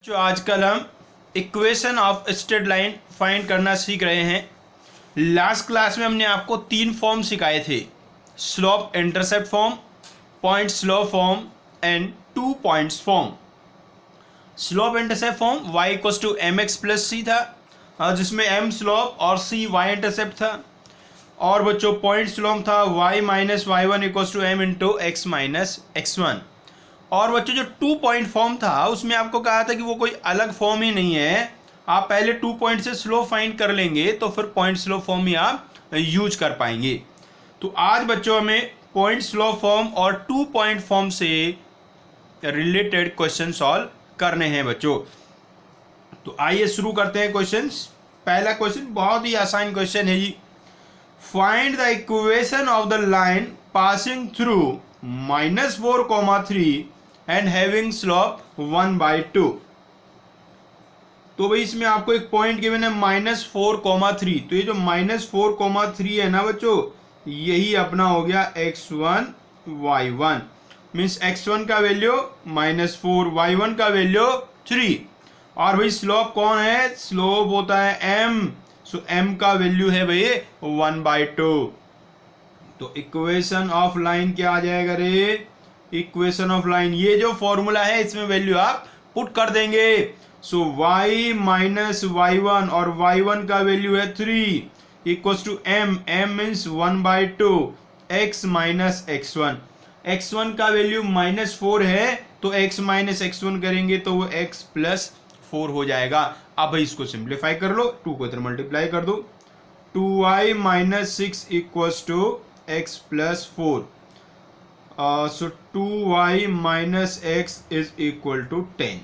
जो आजकल हम equation of straight line find करना सीख रहे हैं। लास्ट क्लास में हमने आपको 3 फॉर्म सिखाए थे, slope intercept form, point slope form and 2 points form. Slope intercept form y equals to M X plus C था, जिसमें m स्लोप और c y इंटरसेप्ट था, और बच्चों पॉइंट स्लोप था y minus Y one equals to M into x minus X one. और बच्चों जो 2 पॉइंट फॉर्म था उसमें आपको कहा था कि वो कोई अलग फॉर्म ही नहीं है, आप पहले 2 पॉइंट से स्लोप फाइंड कर लेंगे तो फिर पॉइंट स्लोप फॉर्म ही आप यूज कर पाएंगे। तो आज बच्चों हमें पॉइंट स्लोप फॉर्म और 2 पॉइंट फॉर्म से रिलेटेड क्वेश्चन सॉल्व करने हैं बच्चों। तो आइए शुरू करते हैं क्वेश्चंस। पहला क्वेश्चन बहुत ही आसान क्वेश्चन है जी। Find the equation of the line passing through -4,3 and having slope 1/2। तो भाई इसमें आपको एक पॉइंट गिवन है -4,3। तो ये जो -4,3 है ना बच्चों, यही अपना हो गया x1 y1, मीन्स x1 का वैल्यू -4, y1 का वैल्यू 3। और भाई स्लोप कौन है? स्लोप होता है m, सो m का वैल्यू है भाई 1/2। तो इक्वेशन ऑफ लाइन क्या आ जाएगा रे? इक्वेशन ऑफ लाइन, ये जो फॉर्मूला है इसमें वैल्यू आप पुट कर देंगे। सो y माइनस y1 और y1 का वैल्यू है 3 equals to m, m means 1/2 x minus x1। x1 का वैल्यू -4 है तो x माइनस x1 करेंगे तो वो x प्लस 4 हो जाएगा। अब भाई इसको सिंप्लीफाई कर लो, 2 को इधर मल्टीप्लाई कर दो, 2y minus 6 equals to x plus 4। So 2y minus x is equal to 10।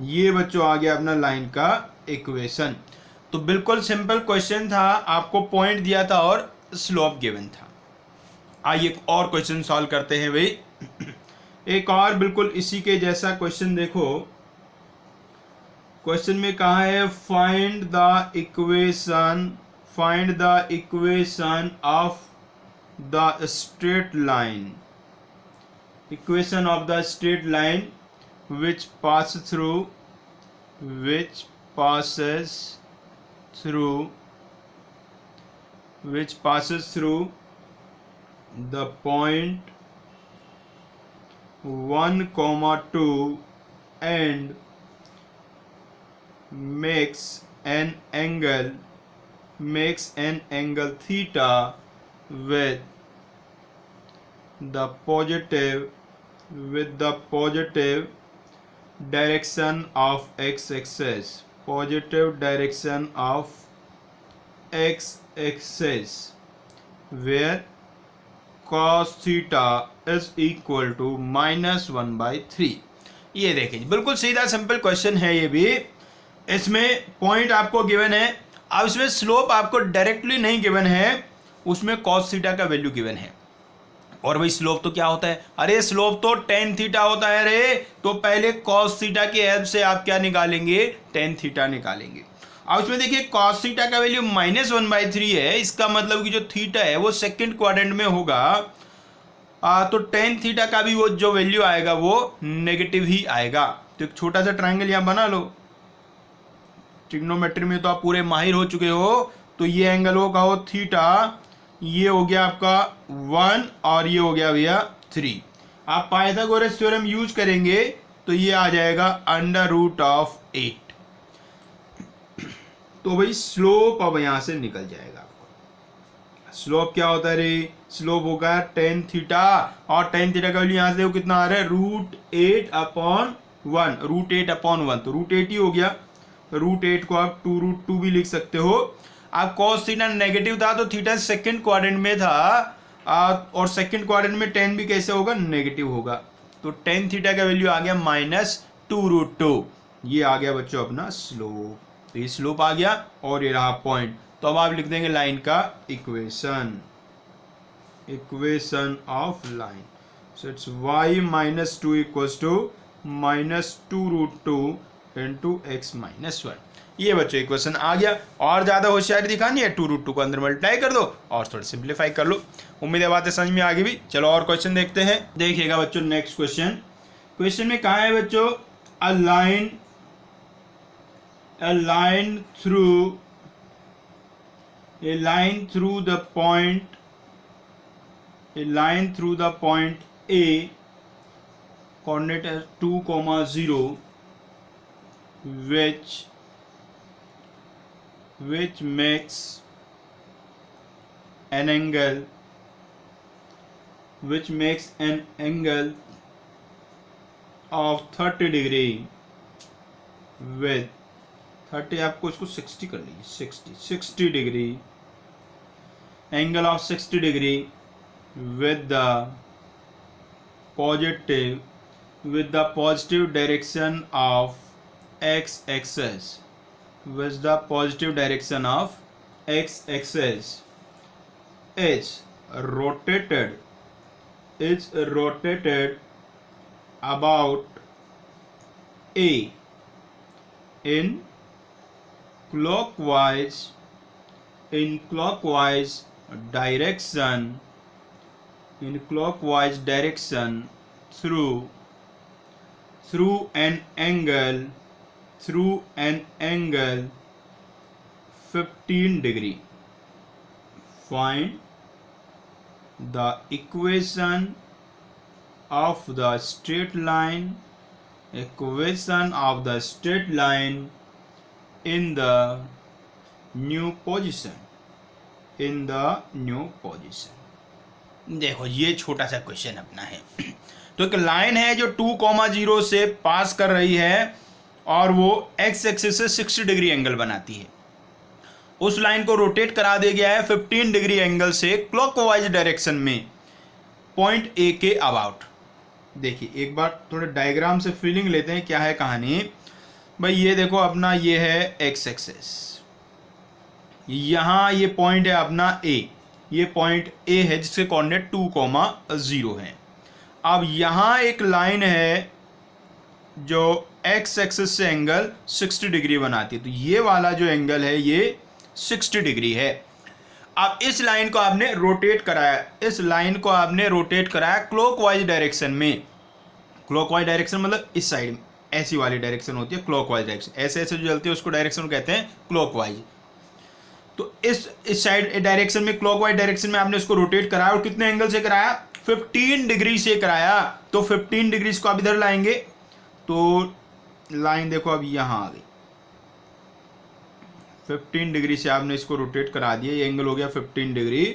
ये बच्चों आ गया अपना लाइन का इक्वेशन। तो बिल्कुल सिंपल क्वेश्चन था, आपको पॉइंट दिया था और स्लोप गिवन था। आइए एक और क्वेश्चन सॉल्व करते हैं भाई। एक और बिल्कुल इसी के जैसा क्वेश्चन देखो। क्वेश्चन में कहा है find the equation of the straight line, equation of the straight line which passes through the point 1,2 and makes an angle theta with the positive direction of x-axis, where cos theta is equal to -1/3। ये देखिए बिल्कुल सीधा simple question है ये भी। इसमें point आपको given है, अब इसमें स्लोप आपको डायरेक्टली नहीं गिवन है, उसमें cos थीटा का वैल्यू गिवन है। और भाई स्लोप तो क्या होता है? अरे स्लोप तो tan थीटा होता है रे। तो पहले cos थीटा की हेल्प से आप क्या निकालेंगे? tan थीटा निकालेंगे। अब इसमें देखिए cos थीटा का वैल्यू -1/3 है, इसका मतलब कि जो थीटा है वो सेकंड क्वाड्रेंट में होगा, तो tan थीटा का भी वो जो वैल्यू आएगा वो नेगेटिव ही आएगा। तो एक छोटा सा ट्राइंगल यहाँ बना लो। ट्रिग्नोमेट्री में तो आप पूरे माहिर हो चुके हो। तो ये एंगल होगा वो थीटा, ये हो गया आपका 1 और ये हो गया भैया 3। आप पाइथागोरस थ्योरम यूज करेंगे तो ये आ जाएगा √8। तो भाई स्लोप अब यहां से निकल जाएगा आपको। स्लोप क्या होता है रे? स्लोप होगा tan थीटा, और tan थीटा का वैल्यू यहां से देखो कितना आ रहा है, √8/1, √8/1 तो √8 ही हो गया। √8 को आप 2√2 भी लिख सकते हो। आप cos थीटा नेगेटिव था तो थीटा सेकंड क्वाड्रेंट में था, और सेकंड क्वाड्रेंट में tan भी कैसे होगा? नेगेटिव होगा। तो tan थीटा का वैल्यू आ गया -2√2। ये आ गया बच्चों अपना स्लोप। तो ये स्लोप आ गया और ये रहा पॉइंट। तो अब आप लिख देंगे लाइन का equation of line. So it's y minus 2 equals to -2√2 into x minus 1। ये बच्चों इक्वेशन आ गया। और ज़्यादा होशियारी दिखानी है, 2√2 को अंदर मल्टीप्लाई कर दो और थोड़ा सिंप्लीफाई कर लो। उम्मीद है बातें समझ में आ गई भी। चलो और क्वेश्चन देखते हैं। देखिएगा बच्चों नेक्स्ट क्वेश्चन। क्वेश्चन में कहा है बच्चों, a line a line through the point A, coordinate as 2, 0, which makes an angle of 30 degree with 30, आपको इसको 60 कर लीजिए, 60 degree, angle of 60 degree with the positive direction of x-axis, with the positive direction of x-axis is rotated about A in clockwise direction through an angle 15 degree. Find the equation of the straight line in the new position. देखो ये छोटा सा question अपना है। तो एक line है जो 2,0 से पास कर रही है और वो एक्स एक्सिस से 60 डिग्री एंगल बनाती है। उस लाइन को रोटेट करा दिया गया है 15 डिग्री एंगल से क्लॉकवाइज डायरेक्शन में पॉइंट ए के अबाउट। देखिए एक बार थोड़े डायग्राम से फीलिंग लेते हैं क्या है कहानी। भाई ये देखो अपना ये है एक्स एक्सिस, यहाँ ये पॉइंट है अपना ए, ये पॉइंट ए है जिसके कोऑर्डिनेट 2,0 है। अब यहाँ एक लाइन है जो एक्स एक्सिस से एंगल 60 डिग्री बनाती है, तो ये वाला जो एंगल है ये 60 डिग्री है। अब इस लाइन को आपने रोटेट कराया, क्लॉकवाइज डायरेक्शन में। क्लॉकवाइज डायरेक्शन मतलब इस साइड ऐसी वाली डायरेक्शन होती है क्लॉकवाइज डायरेक्शन, ऐसे ऐसे जो चलती है उसको डायरेक्शन कहते हैं क्लॉकवाइज। तो इस साइड डायरेक्शन में, क्लॉकवाइज डायरेक्शन में आपने इसको रोटेट कराया और कितने एंगल से कराया? 15 डिग्री से कराया। तो 15 डिग्री को आप इधर लाएंगे तो लाइन देखो अब यहां आ गई, 15 डिग्री से आपने इसको रोटेट करा दिया, ये एंगल हो गया 15 डिग्री।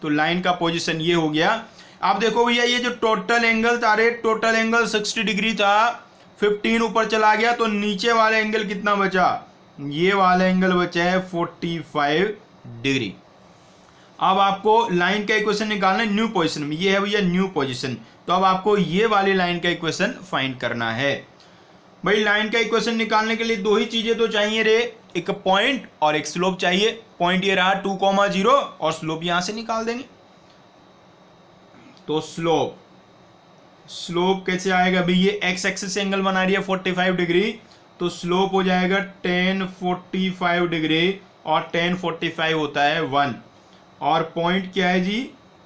तो लाइन का पोजीशन ये हो गया। आप देखो भैया ये जो टोटल एंगल था, टोटल एंगल 60 डिग्री था, 15 ऊपर चला गया तो नीचे वाला एंगल कितना बचा? ये वाला एंगल बचा है 45 डिग्री। अब आपको लाइन का इक्वेशन निकालना है न्यू पोजीशन में, ये है भैया न्यू पोजीशन। तो अब आपको ये वाली लाइन का इक्वेशन फाइंड करना है। भाई लाइन का इक्वेशन निकालने के लिए दो ही चीजें तो चाहिए रे, एक पॉइंट और एक स्लोप चाहिए। पॉइंट ये रहा 2,0 और स्लोप यहां से निकाल देंगे। तो स्लोप कैसे आएगा भाई? ये एक्स एक्सिस से एंगल बना रही है 45 डिग्री, तो स्लोप हो जाएगा 10 45 डिग्री और 10 45 होता है 1। और पॉइंट क्या है जी?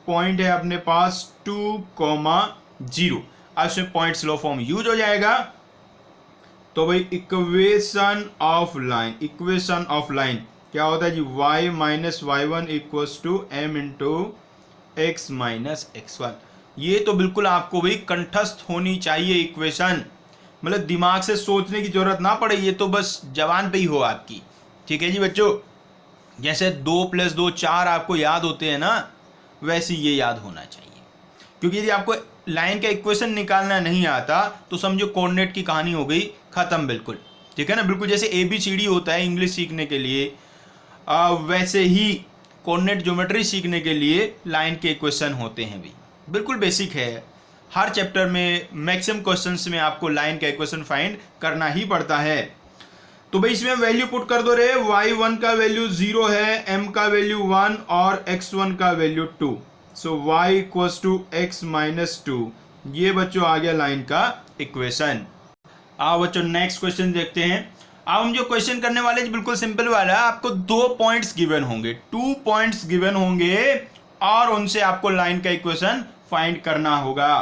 पॉइंट है अपने पास 2,0। अब इसमें पॉइंट स्लोप फॉर्म यूज हो जाएगा। तो भाई इक्वेशन ऑफ लाइन क्या होता है जी? y minus y1 equals to m into x minus x1। ये तो बिल्कुल आपको भाई कंठस्थ होनी चाहिए इक्वेशन, मतलब दिमाग से सोचने की जरूरत ना पड़े, ये तो बस जबान पे ही हो आपकी। ठीक है जी बच्चों, जैसे 2 + 2 4 आपको याद होते हैं ना, वैसे ये याद होना चाहिए। क्योंकि यदि आपको लाइन का इक्वेशन निकालना नहीं आता तो समझो कोऑर्डिनेट की कहानी हो गई खत्म बिल्कुल। ठीक है ना, बिल्कुल जैसे ABCD होता है इंग्लिश सीखने के लिए, वैसे ही कोऑर्डिनेट ज्योमेट्री सीखने के लिए लाइन के इक्वेशन होते हैं भी। बिल्कुल बेसिक है, हर चैप्टर में मैक्सिमम क्वेश्चंस में आपको लाइन का इक्वेशन फाइंड करना ही पड़ता है। तो भाई इसमें वैल्यू पुट कर दो रे। y1 का वैल्यू 0 है, m का वैल्यू 1 और x1 का value 2। So y equals to x minus 2। ये बच्चों आ गया लाइन का इक्वेशन। आओ बच्चों नेक्स्ट क्वेश्चन देखते हैं। अब हम जो क्वेश्चन करने वाले हैं बिल्कुल सिंपल वाला है। आपको 2 पॉइंट्स गिवन होंगे, 2 पॉइंट्स गिवन होंगे और उनसे आपको लाइन का इक्वेशन फाइंड करना होगा।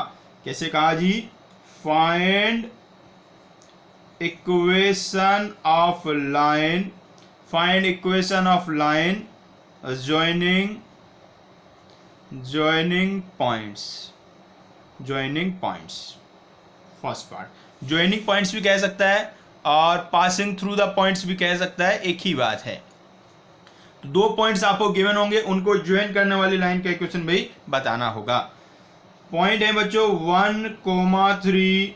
कैसे कहा जी? Find equation of line, find equation of line joining points. First part joining points भी कह सकता है और पासिंग थ्रू द पॉइंट्स भी कह सकता है, एक ही बात है। तो दो पॉइंट्स आपको गिवन होंगे, उनको ज्वाइन करने वाली लाइन का इक्वेशन भाई बताना होगा। पॉइंट है बच्चों 1,3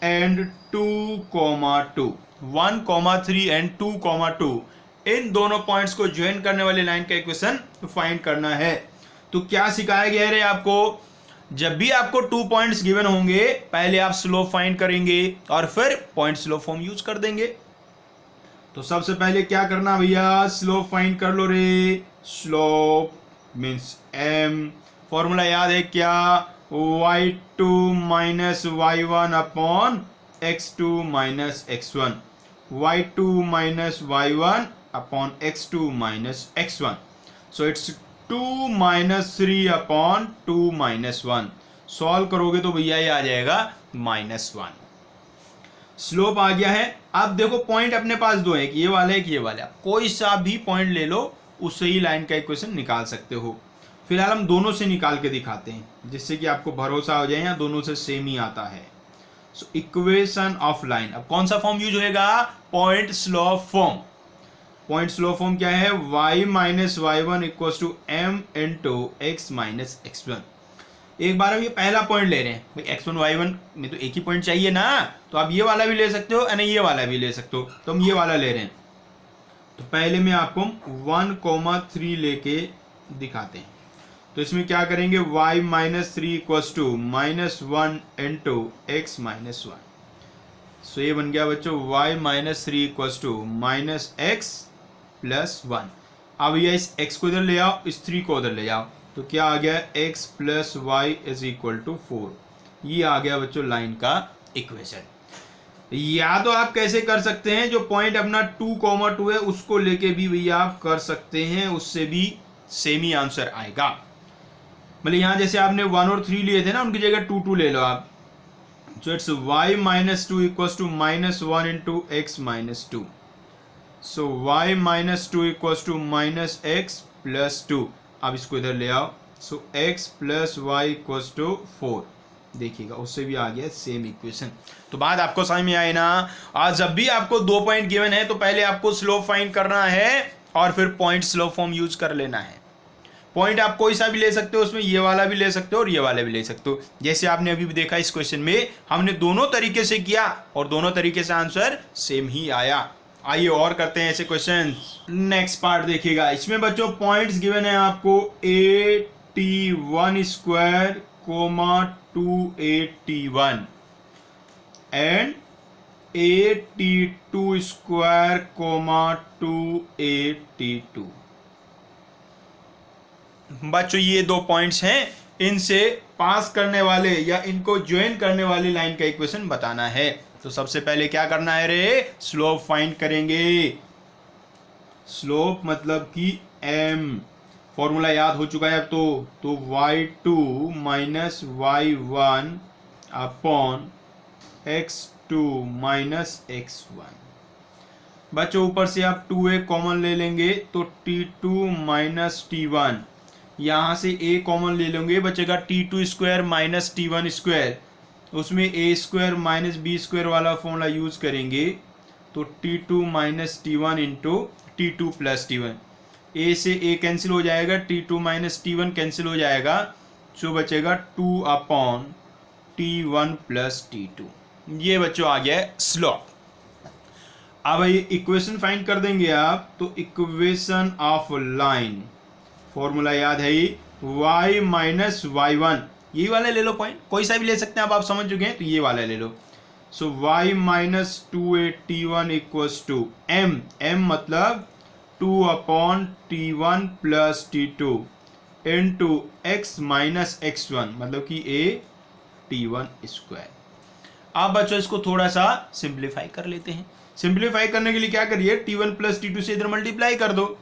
एंड 2,2, 1,3 एंड 2,2, इन दोनों पॉइंट्स को ज्वाइन करने वाली लाइन का इक्वेशन फाइंड करना है। तो क्या सिखाया गया है आपको, जब भी आपको 2 पॉइंट्स गिवन होंगे पहले आप स्लोप फाइंड करेंगे और फिर पॉइंट स्लोप फॉर्म यूज कर देंगे। तो सबसे पहले क्या करना भैया, स्लोप फाइंड कर लो रे। स्लोप मीन्स m, फॉर्मूला याद है क्या, y2 minus y1 upon x2 minus x1, y2 minus y1 upon x2 minus x1, so it's 2 minus 3 upon 2 minus 1। Solve करोगे तो भैया ये आ जाएगा -1। स्लोप आ गया है। अब देखो पॉइंट अपने पास दो है, कि ये वाला है कि ये वाला, कोई सा भी पॉइंट ले लो उससे ही लाइन का इक्वेशन निकाल सकते हो। फिलहाल हम दोनों से निकाल के दिखाते हैं जिससे कि आपको भरोसा हो जाए, या दोनों से सेम ही आता है। सो इक्वेशन ऑफ लाइन, अब कौन सा फॉर्म यूज होएगा, point slope form. Point slope form क्या है, y minus y1 equal to m into x minus x1। एक बार हम ये पहला पॉइंट ले रहे हैं भाई, x1 y1 में तो एक ही पॉइंट चाहिए ना, तो आप ये वाला भी ले सकते हो यानी ये वाला भी ले सकते हो। तो हम ये वाला ले रहे हैं, तो पहले में आपको 1,3 लेके दिखाते हैं। तो इसमें क्या करेंगे, y minus 3 equal to -1 into x minus 1। So ये बन गया बच्चों y minus 3 equal to -x plus 1। अब ये इस x को इधर ले आओ, इस 3 को उधर ले जाओ, तो क्या आ गया, x plus y is equal to 4। ये आ गया बच्चों लाइन का इक्वेशन। या तो आप कैसे कर सकते हैं, जो पॉइंट अपना 2,2 है उसको लेके भी भैया आप कर सकते हैं, उससे भी सेम ही आंसर आएगा। मतलब यहाँ जैसे आपने 1 और 3 लिए थे ना, उनकी जगह 2 ले लो आप। So it's y minus 2 equal to -1 into x minus 2। So y minus 2 equal to -x plus 2। अब इसको इधर ले आओ, so x plus y equal to 4। देखिएगा उससे भी आ गया सेम इक्वेशन। तो बात आपको समझ में आई ना। आज जब भी आपको 2 पॉइंट गिवन है तो पहले आपको स्लोप फाइंड करना है और फिर पॉइंट स्लोप फॉर्म यूज कर लेना है। पॉइंट आप कोई सा भी ले सकते हो, उसमें ये वाला भी ले सकते हो और ये वाला भी ले सकते हो। जैसे आपने अभी भी देखा इस क्वेश्चन में हमने दोनों तरीके से किया और दोनों तरीके से आंसर सेम ही आया। आइए और करते हैं ऐसे क्वेश्चन। नेक्स्ट पार्ट देखिएगा, इसमें बच्चों पॉइंट्स गिवन है आपको 81 स्क्वायर, 281 एंड 82 स्क्वायर, 282। बच्चों ये 2 पॉइंट्स हैं, इनसे पास करने वाले या इनको ज्वाइन करने वाली लाइन का इक्वेशन बताना है। तो सबसे पहले क्या करना है रे, स्लोप फाइंड करेंगे। स्लोप मतलब कि m, फॉर्मूला याद हो चुका है अब तो y2 minus y1 upon x2 minus x1। बच्चों ऊपर से आप 2a कॉमन ले लेंगे तो t2 माइनस t1, यहां से a कॉमन ले लेंगे, बचेगा t2 square minus t1 square. उसमें a square minus b square वाला फॉर्मूला यूज करेंगे तो t2 minus t1 into t2 plus t1। a से a कैंसिल हो जाएगा, t2 माइनस t1 कैंसिल हो जाएगा, जो बचेगा 2 अपॉन t1 प्लस t2। ये बच्चों आ गया स्लोप। अब ये इक्वेशन फाइंड कर देंगे आप, तो इक्वेशन ऑफ लाइन, फॉर्मूला याद है ही, y माइनस y1, यही वाला ले लो पॉइंट, कोई सा भी ले सकते हैं आप समझ चुके हैं, तो ये वाला ले लो। So y minus 281 equals to m, m मतलब 2 upon t1 plus t2 into x minus x1 मतलब कि a t1 स्क्वायर। आप बच्चों इसको थोड़ा सा सिंप्लीफाई कर लेते हैं। सिंप्लीफाई करने के लिए क्या करिए, t1 प्लस t2 से इधर मल्टीप्लाई कर दो।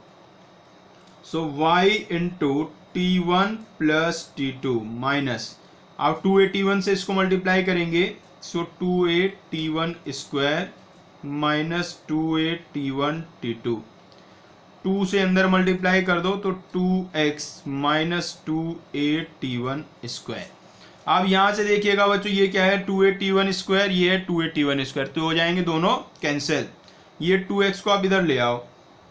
सो y into t1 plus t2 minus, आप 2a t1 से इसको मल्टीप्लाई करेंगे, सो 2a t1 square minus 2a t1 t2, 2 से अंदर मल्टीप्लाई कर दो तो 2x minus 2a t1 square. अब यहाँ से देखिएगा बच्चों ये क्या है 2a t1 स्क्वायर, ये है 2a t1 स्क्वायर, तो हो जाएंगे दोनों कैंसिल। ये 2x को आप इधर ले आओ,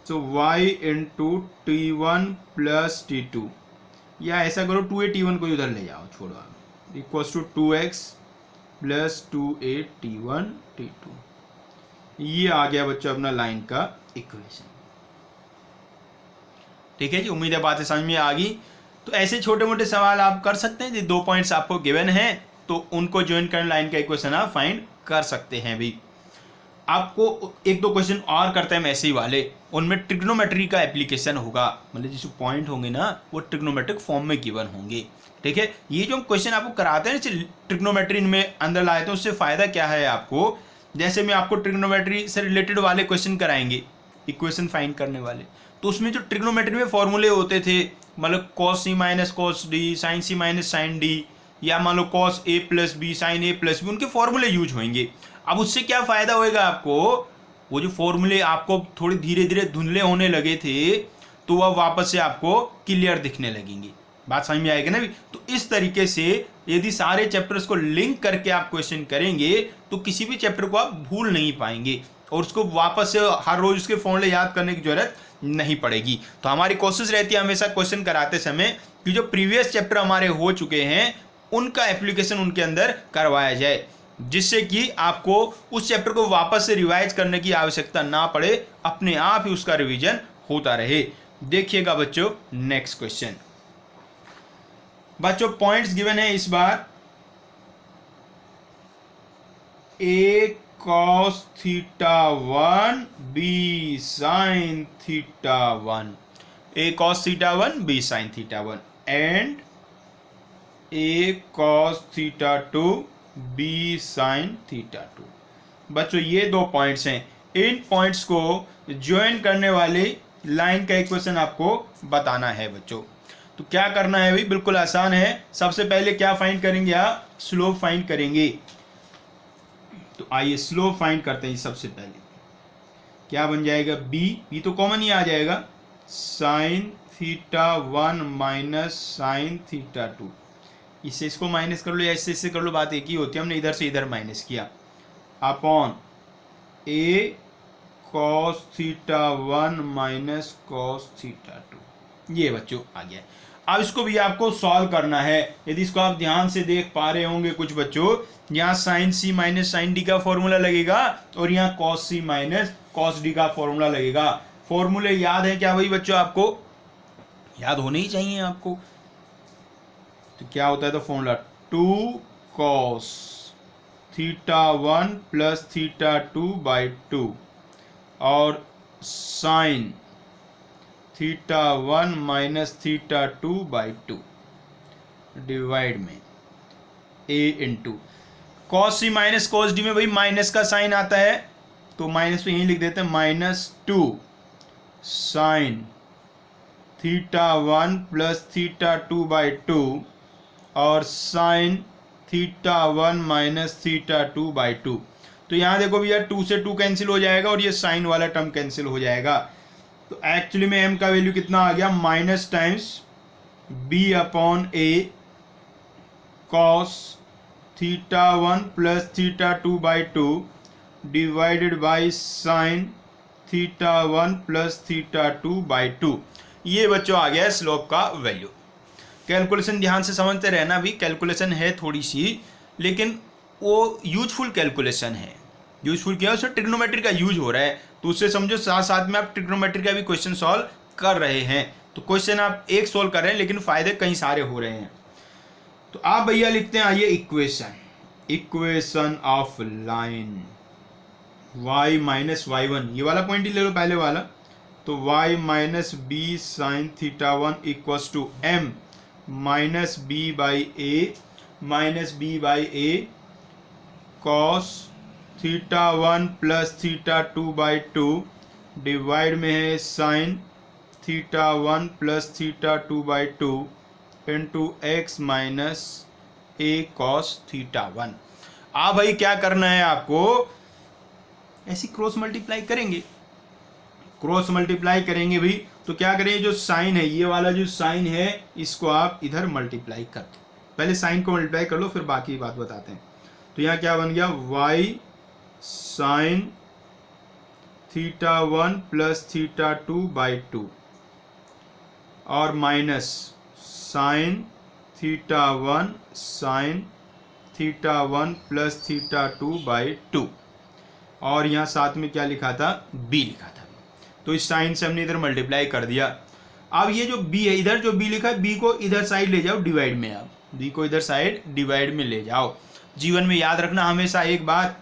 तो y into t1 plus t2, या ऐसा करो 2a t1 को इधर ले जाओ, छोड़ो आप, equals to 2x plus 2a t1 t2। ये आ गया बच्चों अपना लाइन का इक्वेशन। ठीक है जी, उम्मीद है बातें समझ में आ गई। तो ऐसे छोटे मोटे सवाल आप कर सकते हैं, जो 2 पॉइंट्स आपको गिवन हैं तो उनको ज्वाइन करने लाइन का इक्वेशन आप फाइंड कर सकते हैं भी। आपको एक दो क्वेश्चन और करते हैं ऐसे ही वाले, उनमें ट्रिग्नोमेट्री का एप्लीकेशन होगा, मतलब जिसमें पॉइंट होंगे ना वो ट्रिग्नोमेट्रिक फॉर्म में गिवन होंगे। ठीक है, ये जो हम क्वेश्चन आपको कराते हैं ट्रिग्नोमेट्री में अंदर लाए थे, उससे फायदा क्या है आपको, जैसे मैं आपको ट्रिग्नोमेट्री से रिलेटेड वाले क्वेश्चन कराएंगे, इक्वेशन फाइंड करने वाले, तो उसमें जो ट्रिग्नोमेट्री में फॉर्मूले होते थे, मतलब cos c minus cos D, sign सी माइनस साइन डी, या मान लो cos A plus B sign A plus B, उनके फॉर्मूले यूज होंगे। अब उससे क्या फायदा होएगा आपको, वो जो फॉर्मूले आपको थोड़े धीरे धीरे धुंधले होने लगे थे तो वह वापस से आपको क्लियर दिखने लगेंगे। बात समझ में आएगी ना भी। तो इस तरीके से यदि सारे चैप्टर्स को लिंक करके आप क्वेश्चन करेंगे तो किसी भी चैप्टर को आप भूल नहीं पाएंगे, और उसको वापस से हर रोज उसके फॉर्मूले याद करने की जरूरत नहीं पड़ेगी। तो हमारी कोशिश रहती है हमेशा क्वेश्चन कराते समय कि जो प्रीवियस चैप्टर हमारे हो चुके हैं उनका एप्लीकेशन उनके अंदर करवाया जाए, जिससे कि आपको उस चैप्टर को वापस से रिवाइज करने की आवश्यकता ना पड़े, अपने आप ही उसका रिवीजन होता रहे। देखिएगा बच्चों नेक्स्ट क्वेश्चन। बच्चों पॉइंट्स गिवन है इस बार, a cos theta 1 b sin theta 1, a cos theta 1 b sin theta 1 and a cos theta 2 b sin theta 2। बच्चों ये दो पॉइंट्स हैं, इन पॉइंट्स को ज्वाइन करने वाले लाइन का इक्वेशन आपको बताना है बच्चों। तो क्या करना है भाई, बिल्कुल आसान है। सबसे पहले क्या फाइंड करेंगे आप, स्लोप फाइंड करेंगे। तो आइए स्लोप फाइंड करते हैं। सबसे पहले क्या बन जाएगा, बी तो कॉमन ही आ जाएगा, sign theta 1 minus sine theta 2। इससे इसको माइनस कर लो या इससे कर लो, बात एक ही होती है, हमने इधर से इधर माइनस किया, अपॉन ए cos theta 1 minus cos theta 2। ये बच्चों आ गया। अब इसको भी आपको सॉल्व करना है। यदि इसको आप ध्यान से देख पा रहे होंगे कुछ बच्चों, यहाँ साइन सी माइनस साइन डी का फॉर्मूला लगेगा और यहाँ cos c minus cos D का फॉर्मूला लगेगा। फॉर्मूले याद है क्या भाई बच्चों, आपको याद होने ही चाहिए आपको। तो क्या होता है, तो formula 2 cos theta 1 plus theta 2 by 2 और sine theta 1 minus theta 2 by 2 divide में a into cos c minus cos d में भाई माइनस का साइन आता है, तो माइनस तो यहीं लिख देते हैं, -2 sign theta 1 plus theta 2 by 2 और sine theta 1 minus theta 2 by 2। तो यहाँ देखो भैया 2 से 2 कैंसिल हो जाएगा और ये साइन वाला टर्म कैंसिल हो जाएगा। तो एक्चुअली में m का वैल्यू कितना आ गया, minus times b upon a cos theta 1 plus theta 2 by 2 divided by sine theta 1 plus theta 2 by 2। ये बच्चों आ गया स्लोप का वैल्यू। कैलकुलेशन ध्यान से समझते रहना भी, कैलकुलेशन है थोड़ी सी, लेकिन वो यूजफुल कैलकुलेशन है। यूजफुल क्या है, उसमें ट्रिग्नोमेट्री का यूज हो रहा है, तो उससे समझो साथ साथ में आप ट्रिग्नोमेट्री का भी क्वेश्चन सॉल्व कर रहे हैं। तो क्वेश्चन आप एक सॉल्व कर रहे हैं लेकिन फायदे कई सारे हो रहे हैं। तो आप भैया लिखते हैं, आइए equation of line y minus y1, ये वाला पॉइंट ही ले लो पहले वाला। तो y minus b sine theta 1 equals to m minus b by a cos theta 1 plus theta 2 by 2 divide में है sine theta 1 plus theta 2 by 2 into x minus a cos theta 1। अब भाई क्या करना है आपको, ऐसी क्रॉस मल्टीप्लाई करेंगे, क्रॉस मल्टीप्लाई करेंगे भी तो क्या करेंगे, जो साइन है, ये वाला जो साइन है इसको आप इधर मल्टीप्लाई कर दो। पहले साइन को मल्टीप्लाई कर लो फिर बाकी बात बताते हैं। तो यहाँ क्या बन गया, y sign theta 1 plus theta 2 by 2 और minus sign theta 1 sign theta 1 plus theta 2 by 2 और यहाँ साथ में क्या लिखा था, b लिखा था। तो इस साइन से हमने इधर मल्टीप्लाई कर दिया। अब ये जो b है, इधर जो b लिखा है, b को इधर साइड ले जाओ डिवाइड में, आप b को इधर साइड डिवाइड में ले जाओ। जीवन में याद रखना हमेशा एक बात,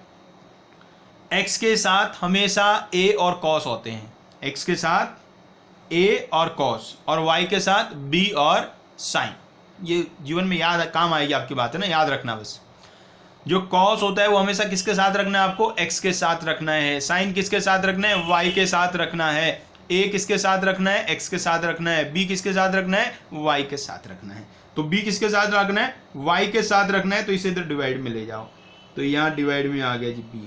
x के साथ हमेशा a और cos होते हैं, x के साथ a और cos और y के साथ b और sin। ये जीवन में याद काम आएगी आपकी बात है ना, याद रखना बस। जो cos होता है वो हमेशा किसके साथ रखना है, आपको x के साथ रखना है। sin किसके साथ रखना है, y के साथ रखना है। a किसके साथ रखना है, x के साथ रखना है। b किसके साथ रखना है, y के साथ रखना है। तो b किसके साथ रखना है, y के साथ रखना है। तो इसे इधर डिवाइड में ले जाओ, तो यहाँ डिवाइड में आ गया जी b,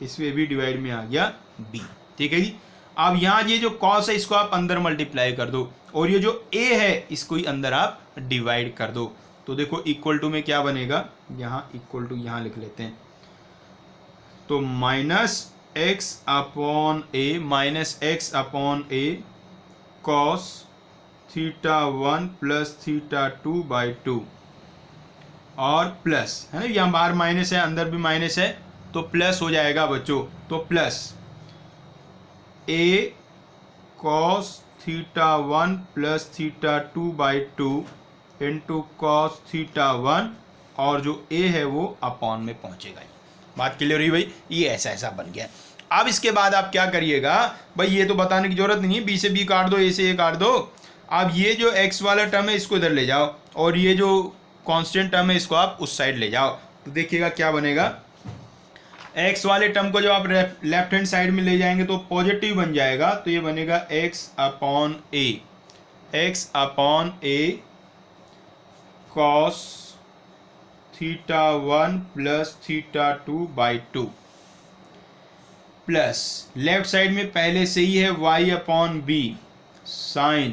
इसमें भी डिवाइड में आ गया b। ठीक है जी। अब यहाँ ये जो cos है इसको आप अंदर मल्टीप्लाई कर दो और ये जो a है इसको ही अंदर आप डिवाइड कर दो। तो देखो इक्वल टू में क्या बनेगा, यहाँ इक्वल टू यहाँ लिख लेते हैं। तो minus x upon A cos theta 1 plus theta 2 by 2 और प्लस है ना, यहाँ बाहर माइनस है अंदर भी माइनस है तो प्लस हो जाएगा बच्चों। तो plus A cos theta 1 plus theta 2 by 2 into cos theta 1 और जो a है वो अपॉन में पहुंचेगा। बात क्लियर हुई भाई, ये ऐसा बन गया। अब इसके बाद आप क्या करिएगा भाई, ये तो बताने की जरूरत नहीं है, b से b काट दो, a से a काट दो। अब ये जो x वाला टर्म है इसको इधर ले जाओ और ये जो कांस्टेंट टर्म है इसको आप उस साइड ले जाओ। तो देखिएगा क्या बनेगा, x वाले टर्म को जब आप लेफ्ट हैंड साइड में ले जाएंगे तो पॉजिटिव बन जाएगा। तो ये बनेगा x upon a cos theta 1 plus theta 2 by 2 plus left side में पहले से ही है y upon b sign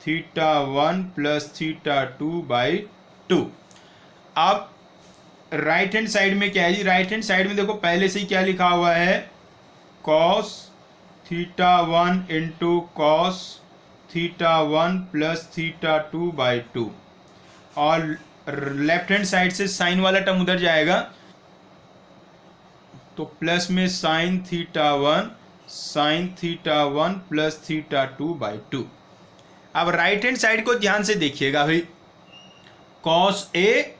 theta 1 plus theta 2 by 2। अब राइट हैंड साइड में क्या है जी, राइट हैंड साइड में देखो पहले से ही क्या लिखा हुआ है, cos theta 1 into cos theta 1 plus theta 2 by 2 और लेफ्ट हैंड साइड से साइन वाला टर्म उधर जाएगा तो प्लस में sign theta 1 plus theta 2 by 2। अब राइट हैंड साइड को ध्यान से देखिएगा भाई, cos A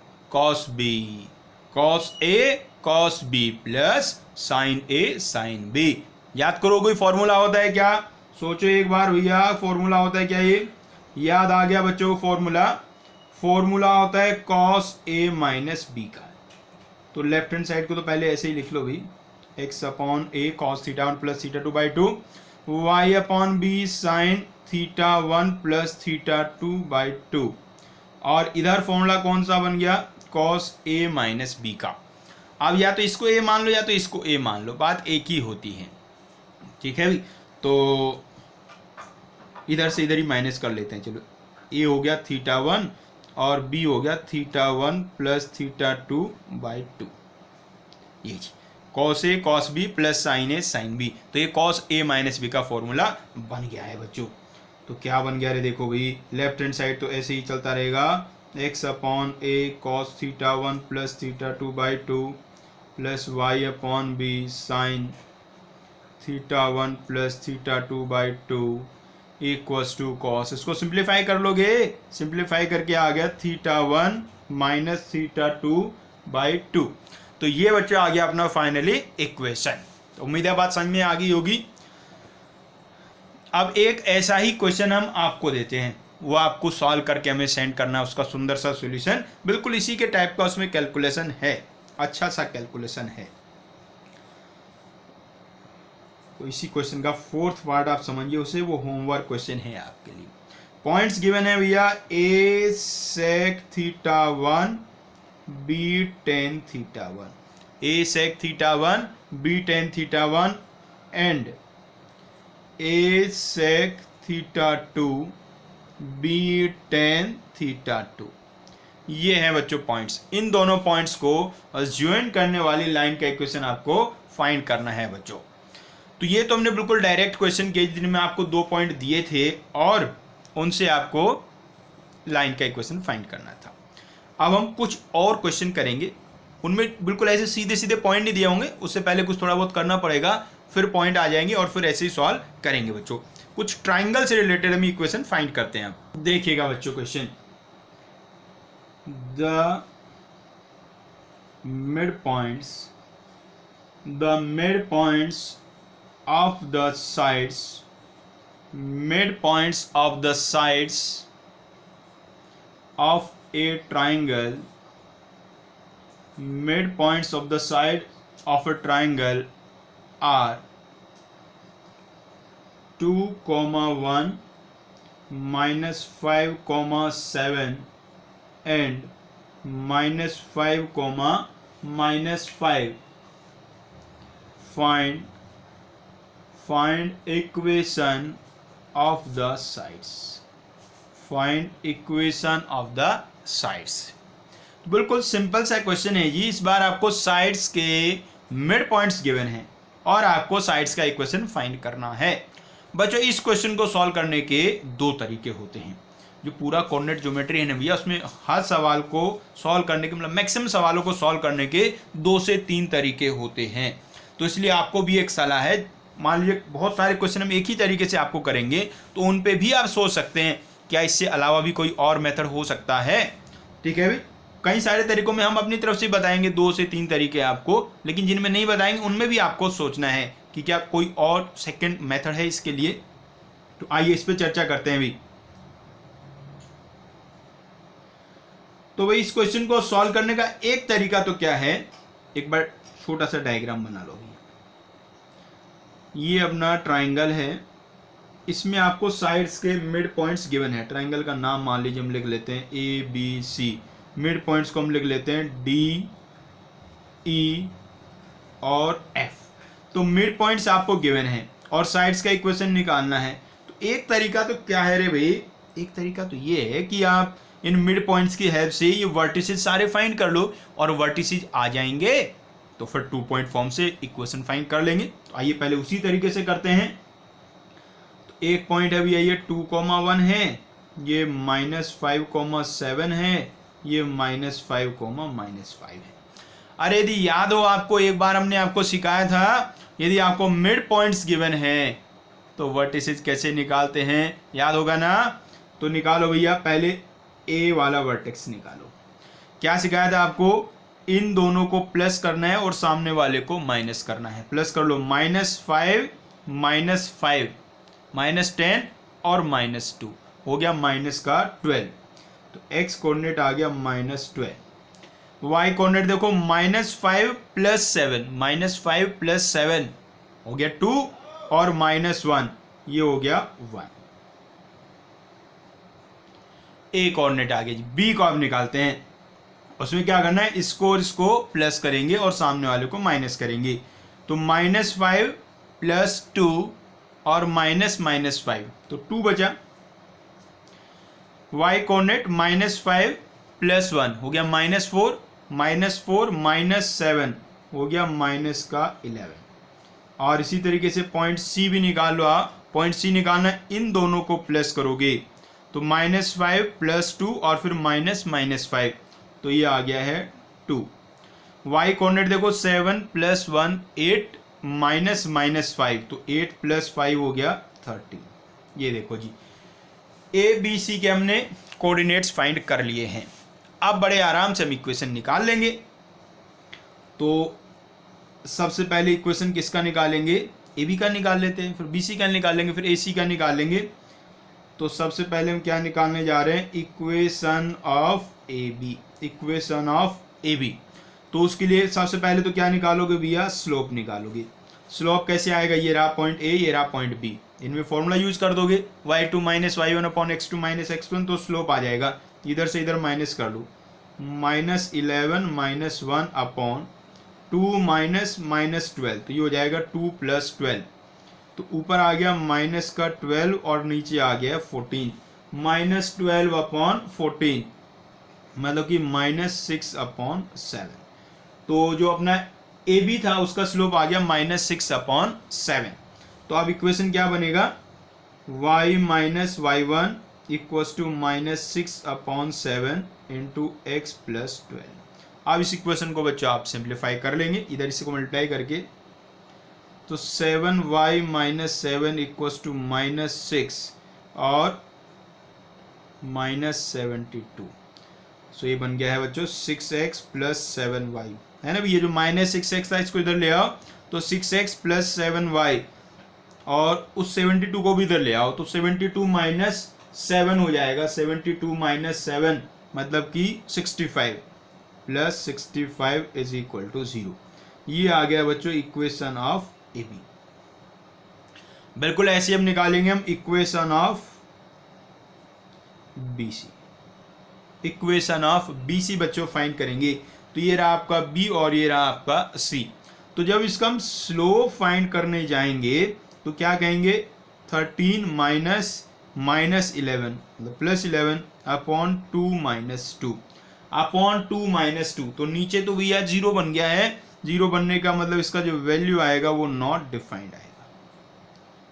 cos B plus sign A sine B. याद करो कोई फॉर्मूला होता है क्या, सोचो एक बार भैया, फॉर्मूला होता है क्या, ये याद आ गया बच्चों, फॉर्मूला होता है कॉस ए माइनस बी का। तो लेफ्ट हैंड साइड को तो पहले ऐसे ही लिख लो भाई, x upon A cos theta 1 plus theta 2 by 2, y upon b sine theta 1 plus theta 2 by 2 और इधर फॉर्मूला कौन सा बन गया, कॉस ए माइनस बी का। अब या तो इसको ए मान लो या तो इसको ए मान लो, बात एक ही होती है। ठीक है भाई, तो इधर से इधर ही माइनस कर लेते हैं। चलो, ए हो गया थीटा 1 और बी हो गया थीटा 1 प्लस थीटा 2 बाई 2। ये cos A cos B plus sign A sine B, तो ये कॉस ए माइनस बी का फॉर्मूला बन गया है बच्चों। तो क्या बन गया रे, देखो भाई, लेफ्ट हैंड साइड तो ऐसे ही चलता रहेगा, x upon A cos theta 1 plus theta 2 by 2 plus y upon b sine theta 1 plus theta 2 by 2 equals to cos. इसको सिंप्लीफाई कर लोगे, सिंप्लीफाई करके आ गया थीटा 1 माइनस थीटा 2 बाई 2। तो ये बच्चा आ गया अपना फाइनली इक्वेशन। तो उम्मीद है बात समझ में आ गई होगी। अब एक ऐसा ही क्वेश्चन हम आपको देते हैं, वो आपको सॉल्व करके हमें सेंड करना है, उसका सुंदर सा सॉल्यूशन बिल्कुल इसी के टाइप का उसमें कैलकुलेशन है, अच्छा सा कैलकुलेशन है। तो इसी क्वेश्चन का फोर्थ पार्ट आप समझिए उसे, वो होमवर्क क्वेश्चन है आपके लिए। पॉइंट्स गिवन है भैया, A sec theta 1 B tan theta 1। A sec theta 1 B tan theta 1 and A sec theta 2 B tan theta 2। ये है बच्चों पॉइंट्स। इन दोनों पॉइंट्स को ज्वाइन करने वाली लाइन का इक्वेशन आपको फाइंड करना है बच्चों। तो ये तो हमने बिल्कुल डायरेक्ट क्वेश्चन किए जिनमें आपको 2 पॉइंट दिए थे और उनसे आपको लाइन का इक्वेशन फाइंड करना था। अब हम कुछ और क्वेश्चन करेंगे, उनमें बिल्कुल ऐसे सीधे सीधे पॉइंट नहीं दिए होंगे, उससे पहले कुछ थोड़ा बहुत करना पड़ेगा, फिर पॉइंट आ जाएंगे और फिर ऐसे ही सॉल्व करेंगे बच्चों। कुछ ट्राइंगल से रिलेटेड हम इक्वेशन फाइंड करते हैं। आप देखिएगा बच्चों question, the mid points of the sides of a triangle, midpoints of the side of a triangle are 2,1 -5,7 and -5,5. Find equation of the sides. बिल्कुल सिंपल सा क्वेश्चन है जी। इस बार आपको साइड्स के मिड पॉइंट्स गिवन हैं और आपको साइड्स का इक्वेशन फाइंड करना है बच्चों। इस क्वेश्चन को सॉल्व करने के 2 तरीके होते हैं। जो पूरा कोऑर्डिनेट ज्योमेट्री है ना भैया, उसमें हर सवाल को सॉल्व करने के, मतलब मैक्सिमम सवालों को सॉल्व करने के 2 से 3 तरीके होते हैं। तो इसलिए आपको भी एक सलाह है, मान लीजिए बहुत सारे क्वेश्चन हम एक ही तरीके से आपको करेंगे तो उन पे भी आप सोच सकते हैं क्या इससे अलावा भी कोई और मेथड हो सकता है। ठीक है भाई, कई सारे तरीकों में हम अपनी तरफ से बताएंगे 2 से 3 तरीके आपको, लेकिन जिनमें नहीं बताएंगे उनमें भी आपको सोचना है कि क्या कोई और सेकंड मेथड है इसके लिए। तो आइए इस पर चर्चा करते हैं भाई। तो भाई इस क्वेश्चन को सॉल्व करने का एक तरीका तो क्या है, एक बार छोटा सा डायग्राम बना लो। ये अपना ट्राइंगल है, इसमें आपको साइड्स के मिड पॉइंट्स गिवन है। ट्राइंगल का नाम मान लीजिए हम लिख लेते हैं ABC, मिड पॉइंट्स को हम लिख लेते हैं D, E और F। तो मिड पॉइंट्स आपको गिवन है और साइड्स का इक्वेशन निकालना है। तो एक तरीका तो क्या है रे भाई, एक तरीका तो ये है कि आप इन मिड पॉइंट्स की हेल्प से ये वर्टिसेस सारे फाइंड कर लो और वर्टिसेस आ जाएंगे तो फिर 2 पॉइंट फॉर्म से इक्वेशन फाइंड कर लेंगे। तो आइए पहले उसी तरीके से करते हैं। तो एक पॉइंट है भैया ये 2,1 है, ये -5,7 है, ये -5,-5 है। अरे यदि याद हो आपको, एक बार हमने आपको सिखाया था यदि आपको मिड पॉइंट्स गिवन है तो वर्टिसेस कैसे निकालते हैं, याद होगा ना। तो निकालो भैया, पहले ए वाला वर्टेक्स निकालो। क्या सिखाया था आपको, इन दोनों को प्लस करना है और सामने वाले को माइनस करना है। प्लस कर लो, -5 -5 -10 और -2 हो गया -12। तो x कोऑर्डिनेट आ गया -12। y कोऑर्डिनेट देखो -5 + 7, -5 + 7 हो गया 2 और -1 ये हो गया 1। a कोऑर्डिनेट आ गया जी। b को आप निकालते हैं, उसमें क्या करना है, इसको और इसको प्लस करेंगे और सामने वाले को माइनस करेंगे। तो -5 + 2 और -5 तो 2 बचा। y कोऑर्डिनेट -5 + 1 हो गया -4, -4 -7 हो गया -11। और इसी तरीके से पॉइंट C भी निकाल लो आप। पॉइंट C निकालना, इन दोनों को प्लस करोगे तो -5 + 2 और फिर -5 तो ये आ गया है 2। y कोऑर्डिनेट देखो 7 + 1 8 -5 तो 8 + 5 हो गया 13। ये देखो जी, ABC के हमने कोऑर्डिनेट्स फाइंड कर लिए हैं। अब बड़े आराम से हम इक्वेशन निकाल लेंगे। तो सबसे पहले इक्वेशन किसका निकालेंगे, AB का निकाल लेते हैं, फिर BC का निकाल लेंगे, फिर AC का निकाल लेंगे। तो सबसे पहले हम क्या निकालने जा रहे हैं, इक्वेशन ऑफ AB। तो उसके लिए सबसे पहले तो क्या निकालोगे भैया, स्लोप निकालोगे। स्लोप कैसे आएगा, ये रहा पॉइंट A, ये रहा पॉइंट B, इनमें फॉर्मूला यूज कर दोगे y2 - y1 x2 - x1 तो स्लोप आ जाएगा। इधर से इधर माइनस कर लो, -11 - 1/2 2 माइनस -12, तो ये हो जाएगा 2 + 12। तो ऊपर आ गया माइनस का 12 और नीचे आ गया 14। -12/14 मतलब कि -6/7। तो जो अपना ए बी था उसका स्लोप आ गया -6/7। तो अब इक्वेशन क्या बनेगा, y - y1 equals to -6/7 into x + 12। अब इस इक्वेशन को बच्चों आप सिंप्लीफाई कर लेंगे, इधर इसी को मल्टीप्लाई करके, तो 7y - 7 इक्वल्स टू -6 और -72। सो ये बन गया है बच्चों 6x + 7y, है ना। ये जो -6x था इसको इधर ले आओ, तो 6x + 7y और उस 72 को भी इधर ले आओ, तो 72 - 7 हो जाएगा। 72 - 7 मतलब कि 65 + 65 = 0। ये आ गया बच्चों इक्वेशन ऑफ ए बी। बिल्कुल ऐसे हम निकालेंगे हम equation of B C. Equation of B C बच्चों फाइंड करेंगे, तो ये रहा आपका बी और ये रहा आपका सी। तो जब इसका हम स्लोप फाइंड करने जाएंगे तो क्या कहेंगे, 13 माइनस -11 मतलब +11 अपॉन 2 - 2 अपॉन 2 - 2। तो नीचे तो भैया 0 बन गया है, 0 बनने का मतलब इसका जो वैल्यू आएगा वो नॉट डिफाइंड आएगा,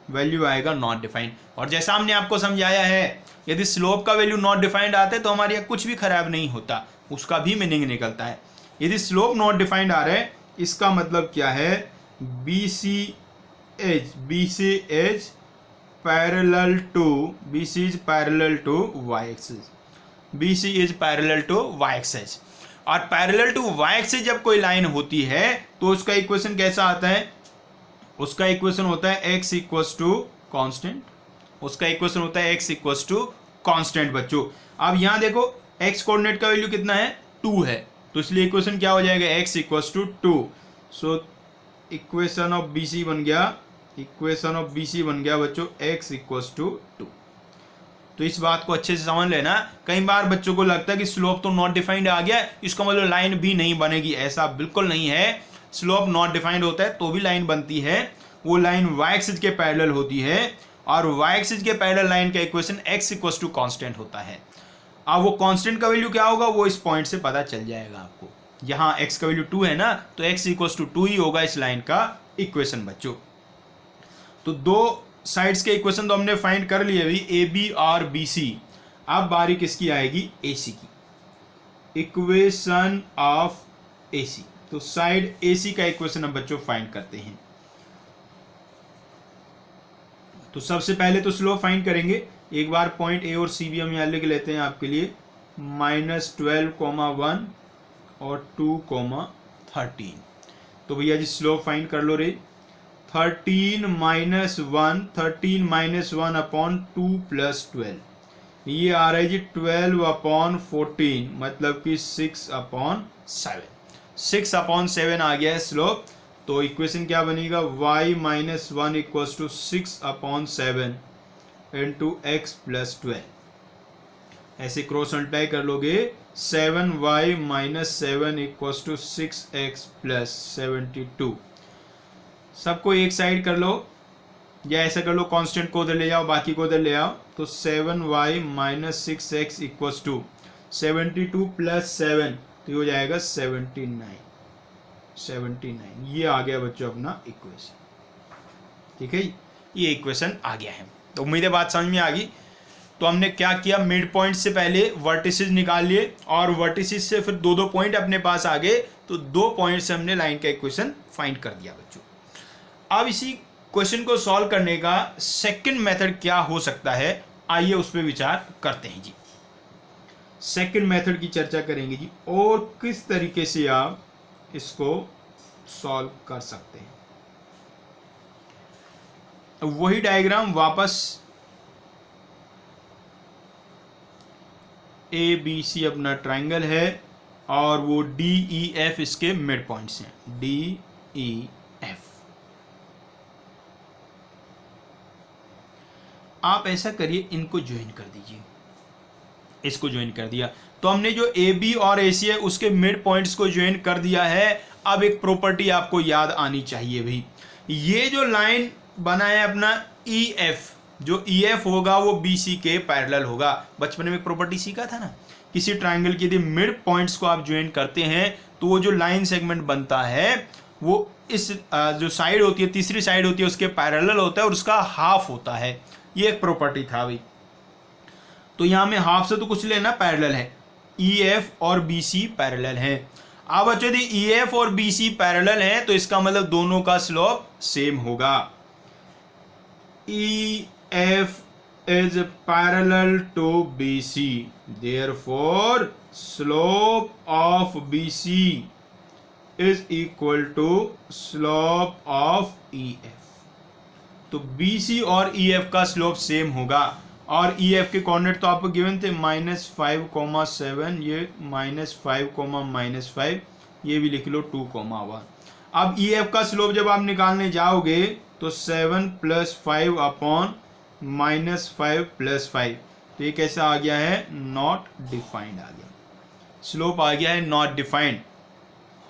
वैल्यू आएगा नॉट डिफाइंड। और जैसा हमने आपको समझाया है, यदि स्लोप का वैल्यू नॉट डिफाइंड आता है तो हमारे यहाँ कुछ भी खराब नहीं होता, उसका भी मीनिंग निकलता है। यदि स्लोप नॉट डिफाइंड आ रहा है इसका मतलब क्या है, B C is parallel to BC is parallel to y-axis, BC is parallel to y-axis। और पैरेलल टू y-axis जब कोई लाइन होती है तो उसका इक्वेशन कैसा आता है, उसका इक्वेशन होता है x इक्वल्स टू कॉन्स्टेंट, उसका इक्वेशन होता है x इक्वल्स टू कॉन्स्टेंट बच्चों। अब यहाँ देखो x कोऑर्डिनेट का वैल्यू कितना है, 2 है, तो इसलिए इक्वेशन क्या हो जाएगा, x equals to 2। So equation of BC बन गया, इक्वेशन ऑफ BC बन गया बच्चों x इक्वल्स टू 2। तो इस बात को अच्छे से समझ लेना। कई बार बच्चों को लगता है कि स्लोप तो नॉट डिफाइंड आ गया, इसका मतलब लाइन भी नहीं बनेगी, ऐसा बिल्कुल नहीं है। स्लोप नॉट डिफाइंड होता है तो भी लाइन बनती है, वो लाइन y एक्सिस के पैरेलल होती है, और y एक्सिस के पैरेलल लाइन का equation x equals to constant होता है। अब वो कांस्टेंट का वैल्यू क्या होगा वो इस पॉइंट से पता चल जाएगा आपको। यहाँ x का वैल्यू 2 है ना, तो x इक्वल्स टू 2 ही होगा इस लाइन का इक्वेशन बच्चों। तो दो साइड्स के इक्वेशन तो हमने फाइंड कर लिए अभी, ए बी और बी सी। अब बारी किसकी आएगी, ए सी की, इक्वेशन ऑफ ए सी। तो साइड ए सी का इक्वेशन हम बच्चों फाइंड करते हैं। तो सबसे पहले तो स्लोप फाइंड करेंगे, एक बार पॉइंट ए और सी भी हम यहाँ लिख लेते हैं आपके लिए, -12,1 और 2,13। तो भैया जी स्लोप फाइंड कर लो रे। 13 - 1 अपॉन 2 + 12, ये आ रहा है जी 12/14 मतलब कि 6/7। 6/7 आ गया है स्लोप। तो इक्वेशन क्या बनेगा, y - 1 equals to 6/7 into x + 12। ऐसे क्रॉस मल्टीप्लाई कर लोगे, 7y - 7 इक्वल्स टू 6x + 72। सबको एक साइड कर लो, या ऐसा कर लो कांस्टेंट को उधर ले जाओ, बाकी को उधर ले आओ। तो 7y - 6x इक्वल्स टू 72 + 7, तो ये हो जाएगा 79। ये आ गया बच्चों अपना इक्वेशन। ठीक है, ये इक्वेशन आ गया है। तो उम्मीद है बात समझ में आ गई। तो हमने क्या किया, मिड पॉइंट से पहले वर्टिसेस निकाल लिए, और वर्टिसेस से फिर दो पॉइंट अपने पास आ गए, तो 2 पॉइंट से हमने लाइन का इक्वेशन फाइंड कर दिया बच्चों। अब इसी क्वेश्चन को सॉल्व करने का सेकंड मेथड क्या हो सकता है, आइए उस पर विचार करते हैं जी। सेकंड मेथड की चर्चा करेंगे जी, और किस तरीके से आप इसको सॉल्व कर सकते हैं। वही डायग्राम वापस ABC अपना ट्राइंगल है, और वो DEF इसके मिड पॉइंट्स हैं, DEF। आप ऐसा करिए, इनको ज्वाइन कर दीजिए, इसको ज्वाइन कर दिया, तो हमने जो AB और AC है उसके मिड पॉइंट्स को ज्वाइन कर दिया है। अब एक प्रॉपर्टी आपको याद आनी चाहिए भाई, ये जो लाइन बना है अपना ई एफ, जो ई एफ होगा वो बी सी के पैरेलल होगा। बचपन में एक प्रॉपर्टी सीखा था ना, किसी ट्राइंगल के यदि मिड पॉइंट्स को आप ज्वाइन करते हैं तो वो जो लाइन सेगमेंट बनता है वो इस जो साइड होती है, तीसरी साइड होती है, उसके पैरेलल होता है और उसका हाफ होता है। ये एक प्रॉपर्टी था भाई। तो यहां में हाफ से तो कुछ लेना, पैरेलल है, ई एफ और बी सी पैरेलल है। अब बच्चों यदि ई एफ और बी सी पैरेलल है तो इसका मतलब दोनों का स्लोप सेम होगा। E F is parallel to BC, therefore slope of BC is equal to slope of EF। तो BC और EF का स्लोप सेम होगा और EF के कोऑर्डिनेट तो आपको गिवन थे -5,7, ये -5,-5, ये भी लिख लो 2,1। अब EF का स्लोप जब आप निकालने जाओगे तो 7 + 5 अपॉन -5 + 5, तो ये कैसा आ गया है, नॉट डिफाइंड आ गया, स्लोप आ गया है नॉट डिफाइंड।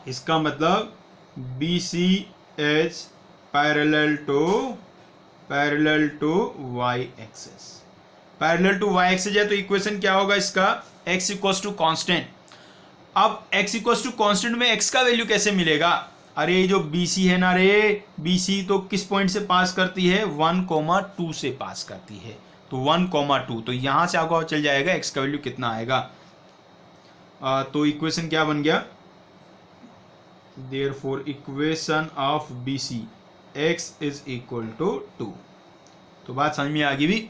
इसका मतलब BC is parallel to y axis, parallel to y axis है। तो इक्वेशन क्या होगा इसका, x = कांस्टेंट। अब x = कांस्टेंट में x का वैल्यू कैसे मिलेगा, अरे ये जो BC है ना रे, BC तो किस पॉइंट से पास करती है, 1,2 से पास करती है, तो 1,2, तो यहां से आपको चल जाएगा x का वैल्यू कितना आएगा। तो इक्वेशन क्या बन गया, therefore equation of BC x = 2। तो बात समझ में आ गई भी।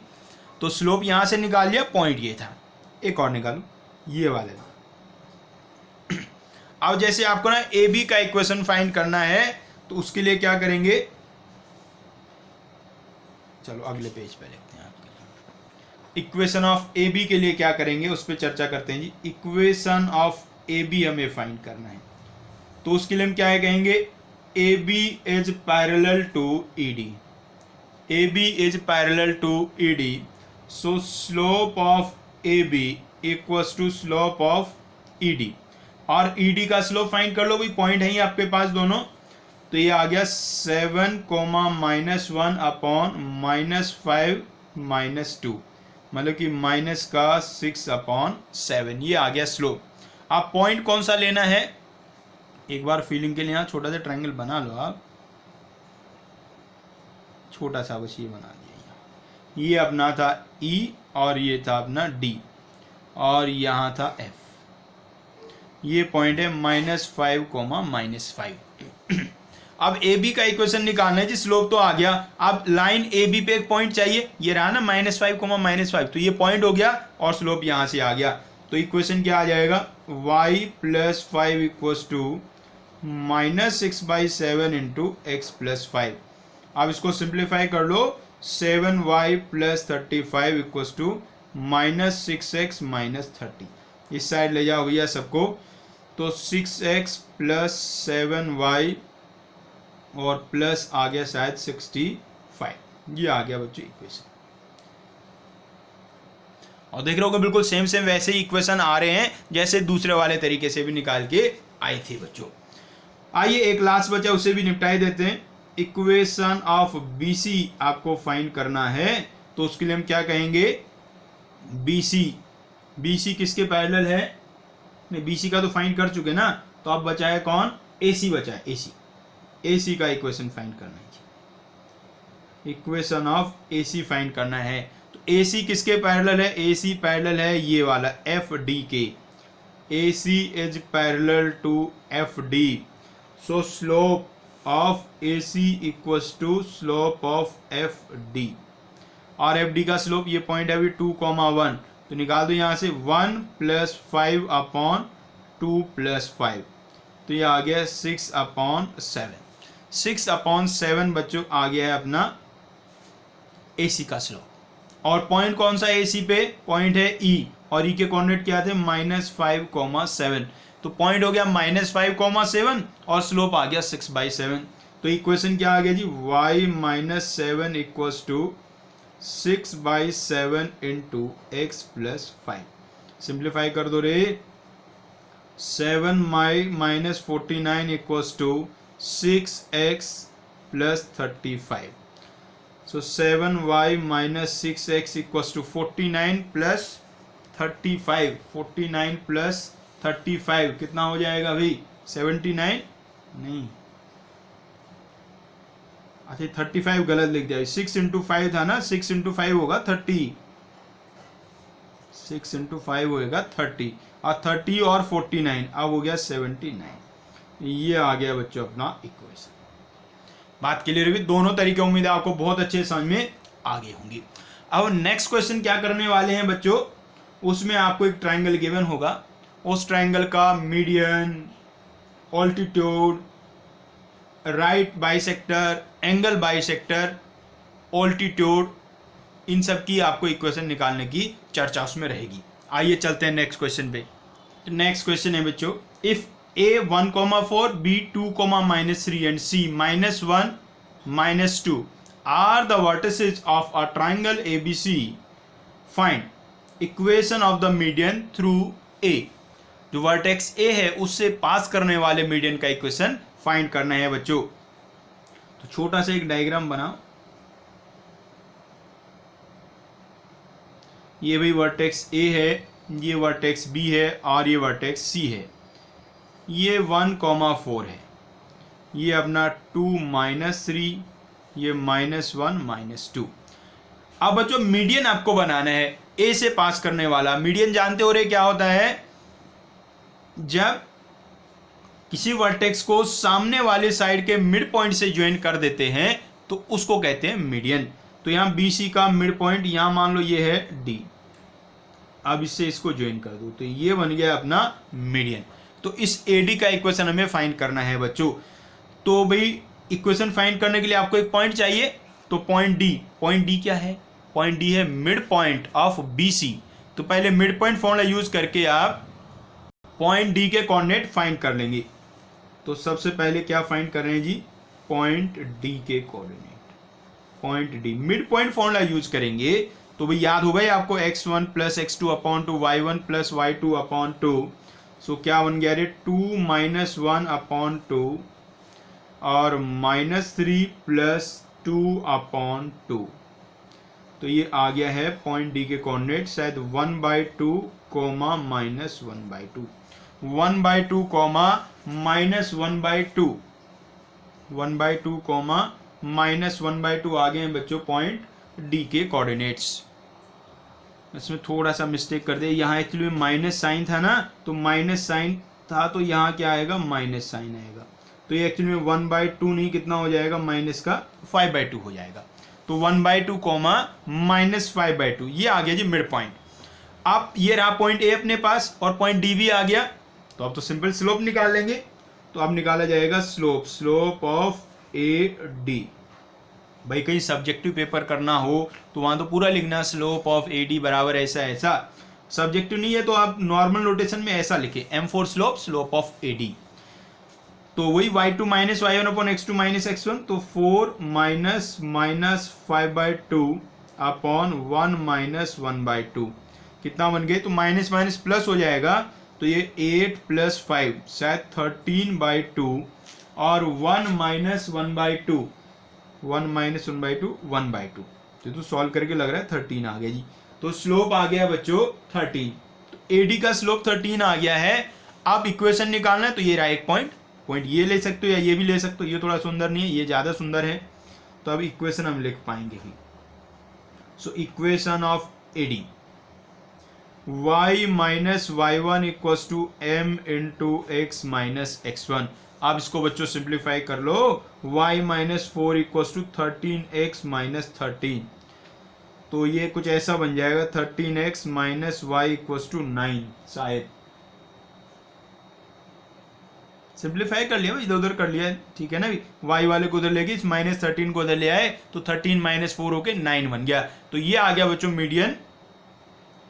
तो स्लोप यहां से निकाल लिया, पॉइंट ये था। एक और निकालो, ये वाले। अब जैसे आपको ना ए बी का इक्वेशन फाइंड करना है तो उसके लिए क्या करेंगे, चलो अगले पेज पे लिखते हैं आपके। इक्वेशन ऑफ ए बी के लिए क्या करेंगे उस पर चर्चा करते हैं जी। इक्वेशन ऑफ ए बी हमें फाइंड करना है तो उसके लिए हम क्या है कहेंगे, A B is parallel to E D, A B is parallel to E D, so slope of A B equals to slope of E D. और ईडी का स्लोप फाइंड कर लो भाई, पॉइंट है ही आपके पास दोनों, तो ये आ गया 7, -1 अपॉन -5 -2, मतलब कि माइनस का 6/7, ये आ गया स्लोप। आप पॉइंट कौन सा लेना है, एक बार फीलिंग के लिए यहाँ छोटा सा ट्रायंगल बना लो आप, छोटा सा बस ये बना दिया। ये अपना था E और ये था अपना D और यहाँ था F, ये पॉइंट है -5, -5। अब ए बी का इक्वेशन निकालना है जी, स्लोप तो आ गया। अब लाइन ए बी पे एक पॉइंट चाहिए, ये रहा ना -5, -5, तो ये पॉइंट हो गया और स्लोप यहां से आ गया। तो इक्वेशन क्या आ जाएगा, y + 5 = -6/7 × x + 5। अब इसको सिंप्लीफाई कर लो, 7y + 35 = -6x - 30। इस साइड ले जाओ भैया सबको, तो 6x + 7y और प्लस आ गया शायद 65, ये आ गया बच्चों इक्वेशन। और देख रहे हो बिल्कुल सेम वैसे ही इक्वेशन आ रहे हैं जैसे दूसरे वाले तरीके से भी निकाल के आए थे बच्चों। आइए एक लास्ट बचा उसे भी निपटाई देते हैं। इक्वेशन ऑफ BC आपको फाइंड करना है तो उसके लिए हम क्या कहेंगे, BC किसके पैरेलल है, नहीं BC का तो फाइंड कर चुके ना, तो अब बचा है कौन, AC बचा है, AC का इक्वेशन फाइंड करना है, इक्वेशन ऑफ AC फाइंड करना है। तो AC किसके पैरेलल है, AC पैरेलल है ये वाला FD के, AC is parallel to FD, so slope of AC equals to slope of FD। और FD का स्लोप ये पॉइंट है अभी 2,1, तो निकाल दो यहाँ से 1 + 5/2 + 5, तो ये आ गया 6/7। 6/7 बच्चों आ गया है अपना AC का स्लोप। और पॉइंट कौन सा AC पे, पॉइंट है E और E के कोऑर्डिनेट क्या थे, -5,7, तो पॉइंट हो गया -5,7 और स्लोप आ गया 6/7। तो इक्वेशन क्या आ गया जी, y - 7 = 6/7 × x + 5। सिंप्लीफाई कर दो रे, 7y माइनस 49 इक्वल्स टू 6x प्लस 35. So 7y minus 6x equals to 49 plus 35. 49 plus 35 कितना हो जाएगा भाई? 79 नहीं, अच्छा 35 गलत लिख दिया. 6 इंटू 5 था ना, 6 इंटू 5 होगा 30. 6 इंटू 5 होगा 30 और 30 और 49 अब हो गया 79. ये आ गया बच्चों अपना इक्वेशन. बात क्लियर होगी? दोनों तरीके उम्मीद है आपको बहुत अच्छे समझ में आ गए होंगे. अब नेक्स्ट क्वेश्चन क्या करने वाले हैं बच्चों, उसमें आपको एक ट्रायंगल गिवन होगा. उस ट्रायंगल का median, altitude, right bisector, angle bisector, altitude, इन सब की आपको इक्वेशन निकालने की चर्चा उसमें रहेगी. आइए चलते हैं नेक्स्ट क्वेश्चन पे. नेक्स्ट क्वेश्चन है बच्चों, if a 1,4, b 2,-3 and c -1, -2 are the vertices of a triangle ABC, find equation of the median through A. जो वर्टेक्स A है उससे पास करने वाले मीडियन का इक्वेशन फाइंड करना है बच्चों. तो छोटा सा एक डायग्राम बनाओ. ये भी वर्टेक्स A है, ये वर्टेक्स B है और ये वर्टेक्स C है. ये 1,4 है, ये अपना 2 -3, ये -1 -2. अब बच्चों मीडियन आपको बनाना है ए से पास करने वाला. मीडियन जानते हो रहे क्या होता है? जब किसी वर्टेक्स को सामने वाले साइड के मिड पॉइंट से ज्वाइन कर देते हैं तो उसको कहते हैं मीडियन. तो यहाँ BC का मिड पॉइंट यहाँ मान लो ये है D. अब इससे इसको ज्वाइन कर दो तो ये बन गया अपना मीडियन. तो इस AD का इक्वेशन हमें फाइंड करना है बच्चों. तो भाई इक्वेशन फाइंड करने के लिए आपको एक पॉइंट चाहिए. तो पॉइंट D क्या है? पॉइंट D है मिड पॉइंट ऑफ BC. तो पहले मिड पॉइंट फॉर्मूला यूज करके आप पॉइंट D के कोऑर्डिनेट फाइंड कर लेंगे. तो सबसे पहले क्या फाइंड कर रहे हैं जी? पॉइंट D के coordinate. Point D mid point formula use करेंगे तो भाई याद होगा आपको x1 plus x2/2 y1 plus y2/2. सो क्या बन गया रे? 2 -1/2 और -3 प्लस 2/2. तो ये आ गया है पॉइंट D के कोऑर्डिनेट शायद 1/2 कोमा -1/2. 1/2 कोमा -1/2. 1/2 कोमा -1/2 आ गए हैं बच्चों पॉइंट D के कोऑर्डिनेट्स. इसमें थोड़ा सा मिस्टेक कर दे. यहाँ एक्चुअली माइनस साइन था ना, तो माइनस साइन था तो यहाँ क्या आएगा? माइनस साइन आएगा. तो ये एक्चुअली में 1/2 नहीं, कितना हो जाएगा? माइनस का 5/2 हो जाएगा. तो 1/2 कोमा -5/2 ये आ गया जी मिड पॉइंट. अब ये रहा पॉइंट A अपने पास और पॉइंट D भी आ गया. तो अब तो सिंपल स्लोप निकाल लेंगे. तो अब निकाला जाएगा स्लोप ऑफ AD. भाई कहीं सब्जेक्टिव पेपर करना हो तो वहां तो पूरा लिखना स्लोप ऑफ AD बराबर ऐसा ऐसा. सब्जेक्टिव नहीं है तो आप नॉर्मल नोटेशन में ऐसा लिखे M4 स्लोप ऑफ AD. तो वही y2 minus y1 upon x2 minus x1. तो 4 -5/2 अपॉन 1 -1/2 कितना बन गए? तो माइनस माइनस प्लस हो जाएगा. तो ये 8 + 5 शायद 13/2 और 1 -1/2. 1 -1/2 1/2. तो सॉल्व करके लग रहा है 13 आ गया जी. तो स्लोप आ गया बच्चों 13. तो AD का स्लोप 13 आ गया है. अब इक्वेशन निकालना है तो ये रहा एक पॉइंट ये ले सकते हो या ये भी ले सकते हो. ये थोड़ा सुंदर नहीं है, ये ज्यादा सुंदर है. तो अब इक्वेशन हम लिख पाएंगे ही. So equation of AD y - y1 equals to m × x - x1. आप इसको बच्चों सिंप्लीफाई कर लो. y - 4 equals to 13x - 13. तो ये कुछ ऐसा बन जाएगा 13x - y इक्वल्स टू 9. शायद सिंप्लीफाई कर लिया, इधर उधर कर लिया, ठीक है ना. y वाले को उधर लेके इस -13 को उधर ले आए तो 13 - 4 होके 9 बन गया. तो ये आ गया बच्चों मीडियन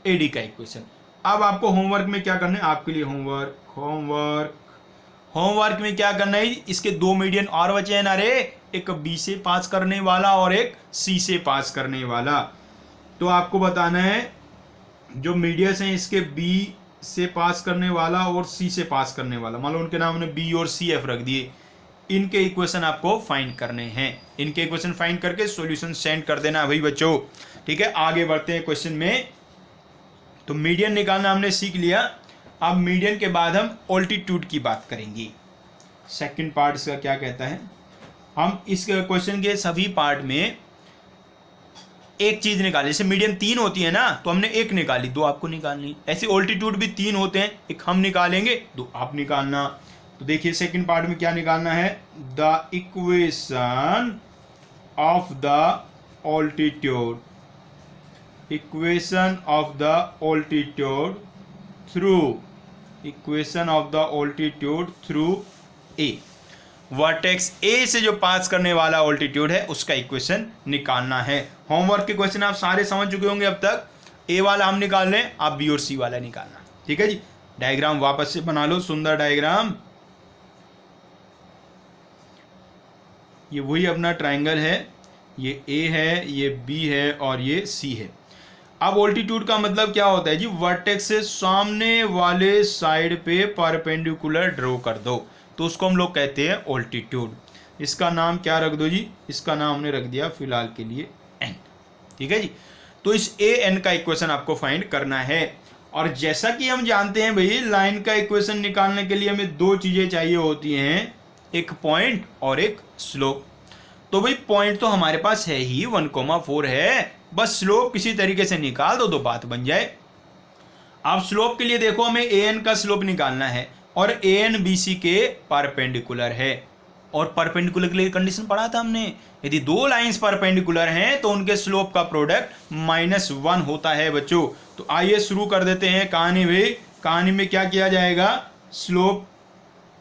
AD का इक्वेशन. अब आपको होमवर्क में क्या करना है? आपके लिए होमवर्क में क्या करना है? इसके दो मीडियन और बचे हैं ना रे. एक B से पास करने वाला और एक C से पास करने वाला. तो आपको बताना है जो मीडियस हैं इसके B से पास करने वाला और सी से पास करने वाला, मान लो उनके नाम ने बी और सी एफ रख दिए, इनके इक्वेशन आपको फाइंड करने हैं। इनके इक्वेशन फाइंड करके सॉल्यूशन सेंड कर देना भाई बच्चों। ठीक है, आगे बढ़ते हैं क्वेश्चन में। तो मीडियन निकालना हमने सीख लिया। अब मीडियन के बाद हम ऑल्टीट्यूड की बात करेंगे। सेकंड पार्ट इसका क्या कहता है, हम इस क्वेश्चन के सभी पार्ट में एक चीज निकाली। जैसे मीडियन 3 होती है ना, तो हमने एक निकाली, 2 आपको निकालनी। ऐसे ऑल्टीट्यूड भी 3 होते हैं, एक हम निकालेंगे, 2 आप निकालना। तो देखिए सेकंड पार्ट में क्या निकालना है, the equation of the altitude, equation of the altitude through, equation of the altitude through a. Vertex ए से जो पास करने वाला ऑल्टीट्यूड है उसका इक्वेशन निकालना है। होमवर्क के क्वेश्चन आप सारे समझ चुके होंगे अब तक। ए वाला हम निकाल लें, आप बी और सी वाला निकालना। ठीक है जी, डायग्राम वापस से बना लो, सुंदर डायग्राम। ये वही अपना ट्रायंगल है, ये ए है, ये बी है और ये सी है। अब ऑल्टीट्यूड का मतलब क्या होता है जी, वर्टेक्स से सामने वाले साइड पे परपेंडिकुलर ड्रॉ कर दो, तो उसको हम लोग कहते हैं ऑल्टीट्यूड। इसका नाम क्या रख दो जी, इसका नाम हमने रख दिया फिलहाल के लिए एन। ठीक है जी, तो इस ए एन का इक्वेशन आपको फाइंड करना है। और जैसा कि हम जानते हैं भाई, लाइन का इक्वेशन निकालने के लिए हमें 2 चीजें चाहिए होती हैं, एक पॉइंट और एक स्लोप। तो भाई पॉइंट तो हमारे पास है ही, 1,4 है, बस स्लोप किसी तरीके से निकाल दो तो बात बन जाए। अब स्लोप के लिए देखो, हमें ए एन का स्लोप निकालना है और ए एन बी सी के परपेंडिकुलर है। और परपेंडिकुलर के लिए कंडीशन पढ़ा था हमने, यदि 2 लाइंस परपेंडिकुलर हैं तो उनके स्लोप का प्रोडक्ट -1 होता है बच्चों। तो आइए शुरू कर देते हैं कहानी में। कहानी में क्या किया जाएगा, स्लोप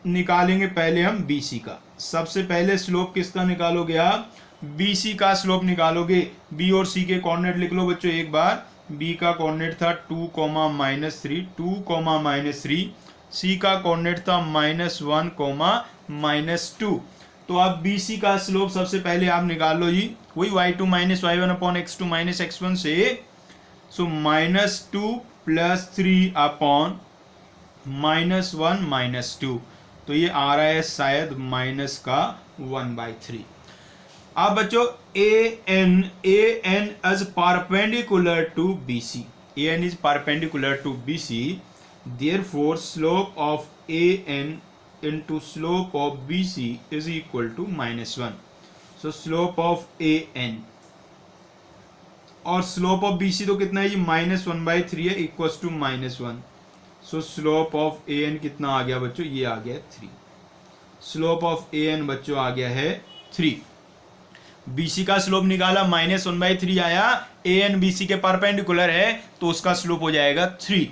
निकालेंगे पहले हम बी सी का। सबसे पहले स्लोप किसका निकालोगे आप, बी सी का स्लोप निकालोगे। बी और सी के कोऑर्डिनेट लिख लो बच्चों एक बार। बी का कोऑर्डिनेट था 2, -3, 2, -3। सी का कोऑर्डिनेट था -1, -2। तो अब बी सी का स्लोप सबसे पहले आप निकाल लो जी, वही y2 - y1 upon x2 - x1 से। सो -2 + 3 अपॉन -1 - 2, तो ये आ रहा है शायद -1/3। अब बच्चों A N is perpendicular to B C, A N is perpendicular to B C, therefore slope of AN into slope of BC is equal to -1. So slope of AN और slope of BC तो कितना है जी, -1/3 है, equals to -1। So slope of AN कितना आ गया बच्चों, ये आ गया 3। slope of AN बच्चों आ गया है 3। BC का स्लोप निकाला, -1/3 आया, AN BC के परपेंडिकुलर है तो उसका स्लोप हो जाएगा 3।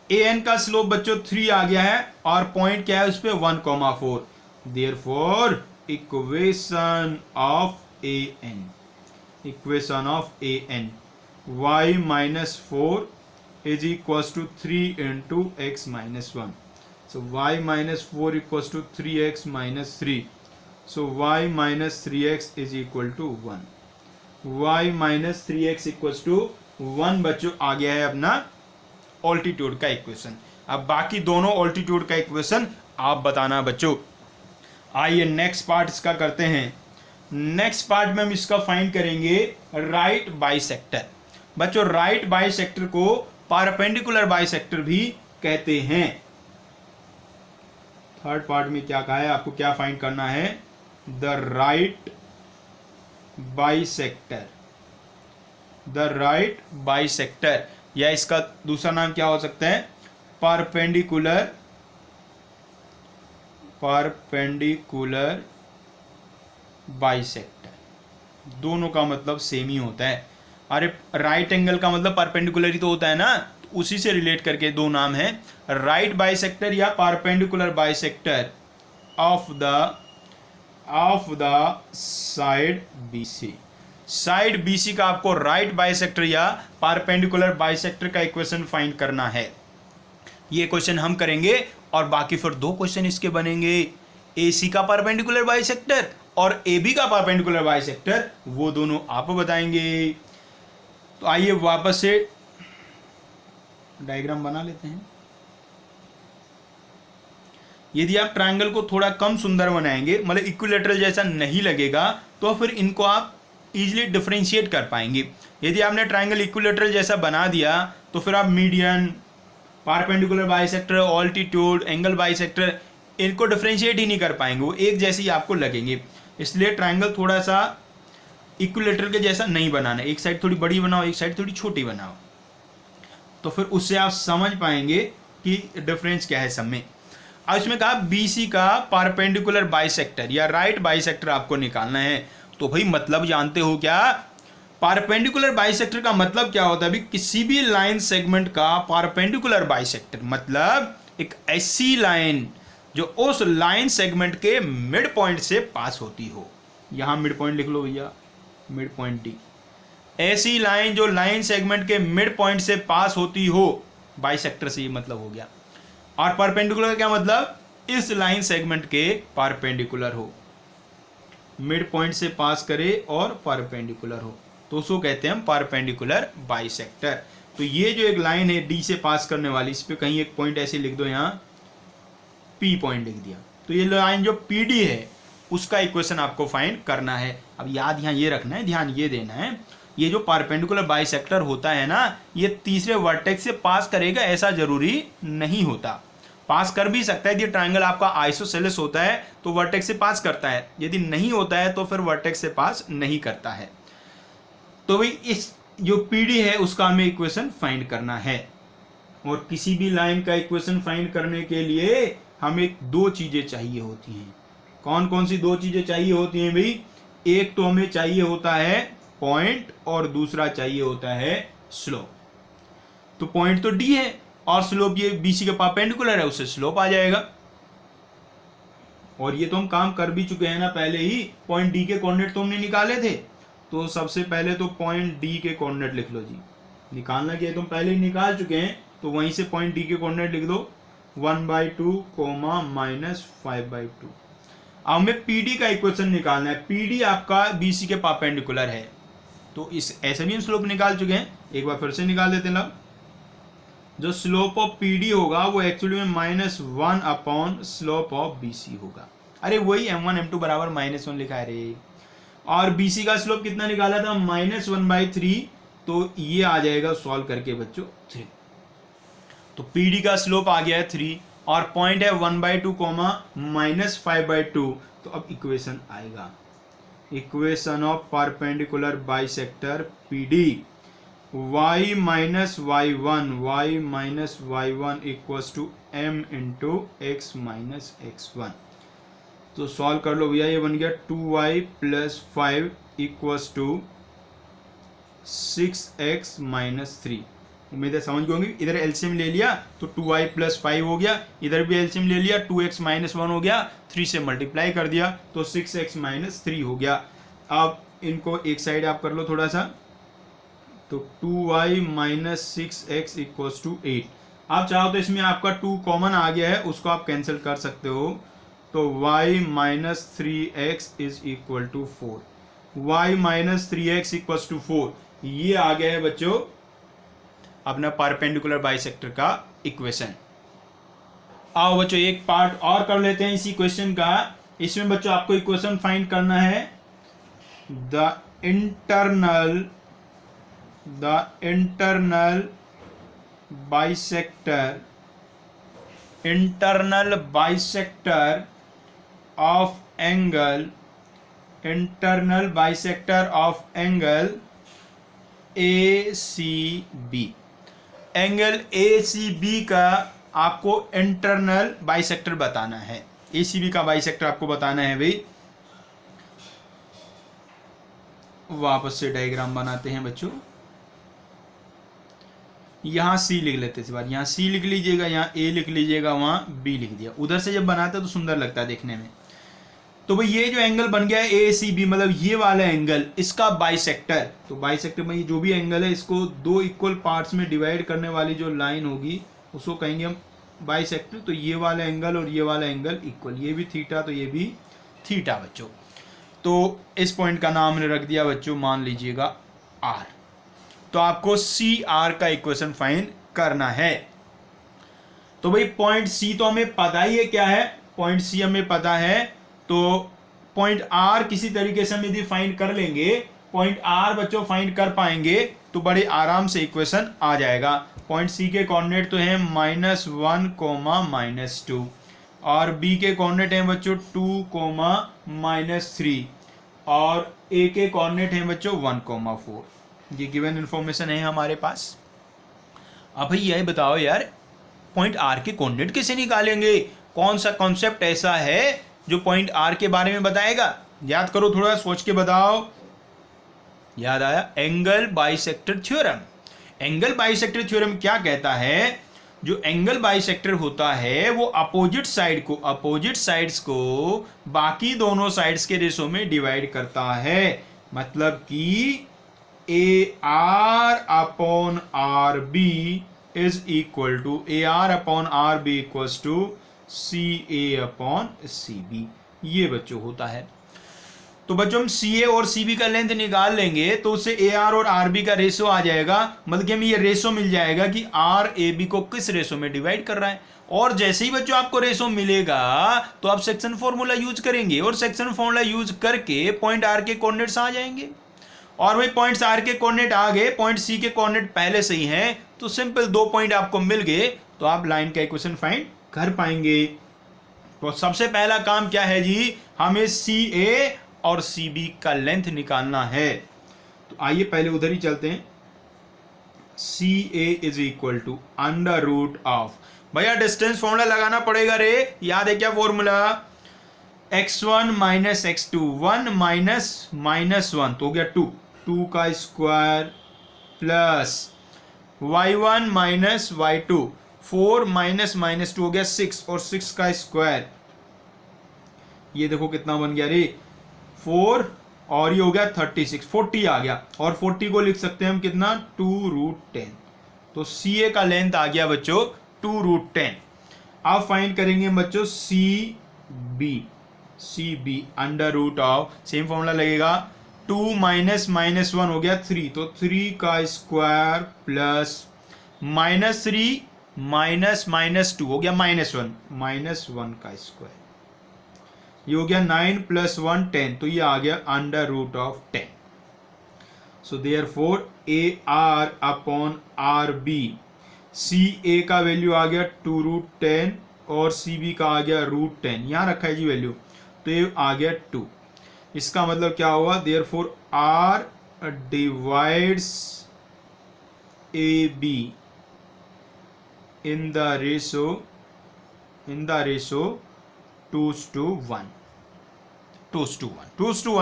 AN का स्लोप बच्चों 3 आ गया है और पॉइंट क्या है उस पे 1,4। Therefore equation of AN, equation of AN y -4 is equals to 3 into x -1. So y -4 equals to 3x - 3. So y - 3x is equal to 1. y - 3x equals to 1 बच्चों आ गया है अपना ऑल्टीट्यूड का इक्वेशन। अब बाकी दोनों ऑल्टीट्यूड का इक्वेशन आप बताना बच्चों। आइए नेक्स्ट पार्ट इसका करते हैं। नेक्स्ट पार्ट में हम इसका फाइंड करेंगे राइट बाइसेक्टर। बच्चों राइट बाइसेक्टर को परपेंडिकुलर बाइसेक्टर भी कहते हैं। थर्ड पार्ट में क्या कहा है, आपको क्या फाइंड करना है, the right bisector, the right bisector, या इसका दूसरा नाम क्या हो सकता है, परपेंडिकुलर बाइसेक्टर। दोनों का मतलब सेम ही होता है। अरे राइट एंगल का मतलब परपेंडिकुलर ही तो होता है ना, तो उसी से रिलेट करके दो नाम है, राइट बाइसेक्टर या perpendicular bisector of the side BC। Side BC का आपको राइट बाइसेक्टर या परपेंडिकुलर बाइसेक्टर का इक्वेशन फाइंड करना है। ये क्वेश्चन हम करेंगे और बाकी फिर 2 क्वेश्चन इसके बनेंगे, AC का परपेंडिकुलर बाइसेक्टर और AB का परपेंडिकुलर बाइसेक्टर, वो दोनों आप बताएंगे। तो आइए वापस से डायग्राम बना लेते हैं। यदि आप ट्रायंगल को थोड़ा कम सुंदर बनाएंगे, मतलब इक्विलेटरल जैसा नहीं लगेगा, तो फिर इनको आप इजीली डिफरेंशिएट कर पाएंगे। यदि आपने ट्रायंगल इक्विलेटरल जैसा बना दिया तो फिर आप median, perpendicular bisector, altitude, angle bisector, इनको डिफरेंशिएट ही नहीं कर पाएंगे, वो एक जैसे ही आपको लगेंगे। इसलिए ट्रायंगल थोड़ा सा इक्विलेटरल के जैसा नहीं बनाना, एक साइड थोड़ी बड़ी बनाओ, एक साइड थोड़ी छोटी बनाओ, तो फिर उससे आप समझ पाएंगे कि डिफरेंस क्या है सब में। अब इसमें कहा BC का परपेंडिकुलर बाइसेक्टर या राइट बाइसेक्टर आपको निकालना है। तो भाई मतलब जानते हो क्या, परपेंडिकुलर बाइसेक्टर का मतलब क्या होता है? अभी किसी भी लाइन सेगमेंट का परपेंडिकुलर बाइसेक्टर मतलब एक ऐसी लाइन जो उस लाइन सेगमेंट के मिड पॉइंट से पास होती हो। यहां मिड पॉइंट लिख लो भैया, मिड पॉइंट D। ऐसी लाइन जो लाइन सेगमेंट के मिड पॉइंट से पास होती हो, बाइसेक्टर से ये मतलब हो गया। और परपेंडिकुलर का क्या मतलब? इस लाइन सेगमेंट के परपेंडिकुलर हो, मिड पॉइंट से पास करे और परपेंडिकुलर हो, तो उसको कहते हैं हम परपेंडिकुलर बाइसेक्टर। तो ये जो एक लाइन है D से पास करने वाली, इस पे कहीं एक पॉइंट ऐसे लिख दो, यहाँ P पॉइंट लिख दिया, तो ये लाइन जो PD है उसका इक्वेशन आपको फाइंड करना है। अब याद यहाँ ये रखना है, ध्यान ये देना है, ये जो परपेंडिकुलर बाइसेक्टर होता है ना, ये तीसरे वर्टेक्स से पास करेगा ऐसा जरूरी नहीं होता। पास कर भी सकता है, यदि ट्रायंगल आपका आइसोसेलेस होता है तो वर्टेक्स से पास करता है, यदि नहीं होता है तो फिर वर्टेक्स से पास नहीं करता है। तो भाई इस जो PD है उसका हमें इक्वेशन फाइंड करना है। और किसी भी लाइन का इक्वेशन फाइंड करने के लिए हमें दो चीजें चाहिए होती हैं। कौन कौन सी दो चीजें चाहिए होती हैं भाई? एक तो हमें चाहिए होता है पॉइंट और दूसरा चाहिए होता है स्लोप। तो पॉइंट तो D है और स्लोप ये BC के परपेंडिकुलर है, उससे स्लोप आ जाएगा। और ये तो हम काम कर भी चुके हैं ना पहले ही, पॉइंट D के कोऑर्डिनेट तो हमने निकाले थे। तो सबसे पहले तो पॉइंट D के कोऑर्डिनेट लिख लो जी, निकालना क्या है तुम पहले ही निकाल चुके हैं, तो वहीं से पॉइंट D के कोऑर्डिनेट लिख दो 1/2, -5/2। अब हमें PD का इक्वेशन निकालना है। PD आपका BC के परपेंडिकुलर है, तो इस ऐसे भी हम स्लोप निकाल चुके हैं, एक बार फिर से निकाल देते हैं। जो स्लोप ऑफ PD होगा वो एक्चुअली में -1 अपॉन स्लोप ऑफ BC होगा। अरे वही M1 M2 बराबर -1 लिखा है रे। और BC का स्लोप कितना निकाला था? -1/3, तो ये आ जाएगा सॉल्व करके बच्चों 3। तो PD का स्लोप आ गया है 3 और पॉइंट है 1/2, -5/2। तो अब इक्वेशन आएगा, equation of perpendicular bisector PD, y - y1 equals to m into x - x1। तो सॉल्व कर लो भैया, ये बन गया 2y + 5 इक्वल्स टू 6x - 3। उम्मीद है समझ गए होंगे। इधर एलसीएम ले लिया तो 2y + 5 हो गया, इधर भी एलसीएम ले लिया 2x - 1 हो गया, 3 से मल्टीप्लाई कर दिया तो 6x - 3 हो गया। अब इनको एक साइड आप कर लो थोड़ा सा, तो 2y - 6x इक्वल्स टू 8। आप चाहो तो इसमें आपका 2 कॉमन आ गया है, उसको आप कैंसिल कर सकते हो, तो y - 3x is equal to 4। y - 3x equals to 4, ये आ गया है बच्चों अपना परपेंडिकुलर बाइसेक्टर का इक्वेशन। आओ बच्चों एक पार्ट और कर लेते हैं इसी क्वेश्चन का। इसमें बच्चों आपको इक्वेशन फाइंड करना है the internal bisector of angle ACB। Angle ACB का आपको इंटरनल बाइसेक्टर बताना है। ACB का बाइसेक्टर आपको बताना है भाई। वापस से डायग्राम बनाते हैं बच्चों, यहां C लिख लेते हैं इस बार, यहाँ C लिख लीजिएगा, यहाँ A लिख लीजिएगा, वहां B लिख दिया। उधर से जब बनाते तो सुंदर लगता है देखने में। तो भाई ये जो एंगल बन गया है ACB, मतलब ये वाला एंगल, इसका बाइसेक्टर। तो बाइसेक्टर में जो भी एंगल है इसको दो इक्वल पार्ट्स में डिवाइड करने वाली जो लाइन होगी उसको कहेंगे हम बाइसेक्टर। तो ये वाला एंगल और ये वाला एंगल इक्वल, ये भी थीटा तो ये भी थीटा बच्चों। तो इस पॉइंट का नाम हमने रख दिया बच्चों, मान लीजिएगा R। तो आपको CR का इक्वेशन फाइंड करना है। तो भाई पॉइंट C तो हमें पता ही है क्या है, पॉइंट सी हमें पता है, तो पॉइंट आर किसी तरीके से हम यदि फाइंड कर लेंगे, पॉइंट आर बच्चों फाइंड कर पाएंगे तो बड़े आराम से इक्वेशन आ जाएगा। पॉइंट सी के कोऑर्डिनेट तो है -1, -2 और बी के कोऑर्डिनेट हैं बच्चों 2, -3 और ए के कोऑर्डिनेट हैं बच्चों 1, 4। ये गिवन इंफॉर्मेशन है हमारे पास। अब भाई यही बताओ यार, पॉइंट आर के कोऑर्डिनेट कैसे निकालेंगे? कौन सा कॉन्सेप्ट ऐसा है जो पॉइंट आर के बारे में बताएगा? याद करो, थोड़ा सोच के बताओ। याद आया? Angle bisector theorem. Angle bisector theorem क्या कहता है? जो एंगल बाइसेक्टर होता है वो अपोजिट साइड्स को बाकी दोनों साइड्स के रेशो में डिवाइड करता है। मतलब कि AR upon RB is equal to AR upon RB equals to CA upon CB। ये बच्चों होता है। तो बच्चों हम CA और CB का लेंथ निकाल लेंगे तो उससे AR और RB का रेशो आ जाएगा। मतलब कि हमें ये रेशो मिल जाएगा कि R AB को किस रेशो में डिवाइड कर रहा है। और जैसे ही बच्चों आपको रेशो मिलेगा तो आप सेक्शन फॉर्मूला यूज करेंगे और सेक्शन फॉर्मूला यूज करके पॉइंट R के कोऑर्डिनेट्स आ जाएंगे। और वही पॉइंट्स R के कोऑर्डिनेट आ गए, पॉइंट C के कोऑर्डिनेट पहले से ही हैं, तो सिंपल 2 पॉइंट आपको मिल गए तो आप लाइन का इक्वेशन फाइंड कर पाएंगे। तो सबसे पहला काम क्या है जी? हमें CA और CB का लेंथ निकालना है। तो आइए पहले उधर ही चलते हैं। CA is equal to under root of, भैया डिस्टेंस फॉर्मूला लगाना पड़ेगा रे। याद है क्या formula? x1 minus x2, 1 minus 1 तो हो गया 2, 2 का square plus y1 minus y2, 4 minus 2 हो गया 6 और 6 का स्क्वायर। ये देखो कितना बन गया रे, 4 और ये हो गया 36, 40 आ गया। और 40 को लिख सकते हैं हम कितना? 2√10। तो CA का लेंथ आ गया बच्चों 2√10। अब फाइंड करेंगे बच्चों CB under root of, same formula लगेगा, 2 माइनस 1 हो गया 3, तो 3 का स्क्वायर प्लस -3 माइनस 2 हो गया -1 का स्क्वायर। ये हो गया 9 + 1 10, तो ये आ गया under root of 10। So therefore AR upon RB, CA का वैल्यू आ गया 2√10 और CB का आ गया √10। यहाँ रखा है जी वैल्यू, तो ये आ गया 2। इसका मतलब क्या हुआ? Therefore R divides AB in the ratio 2:1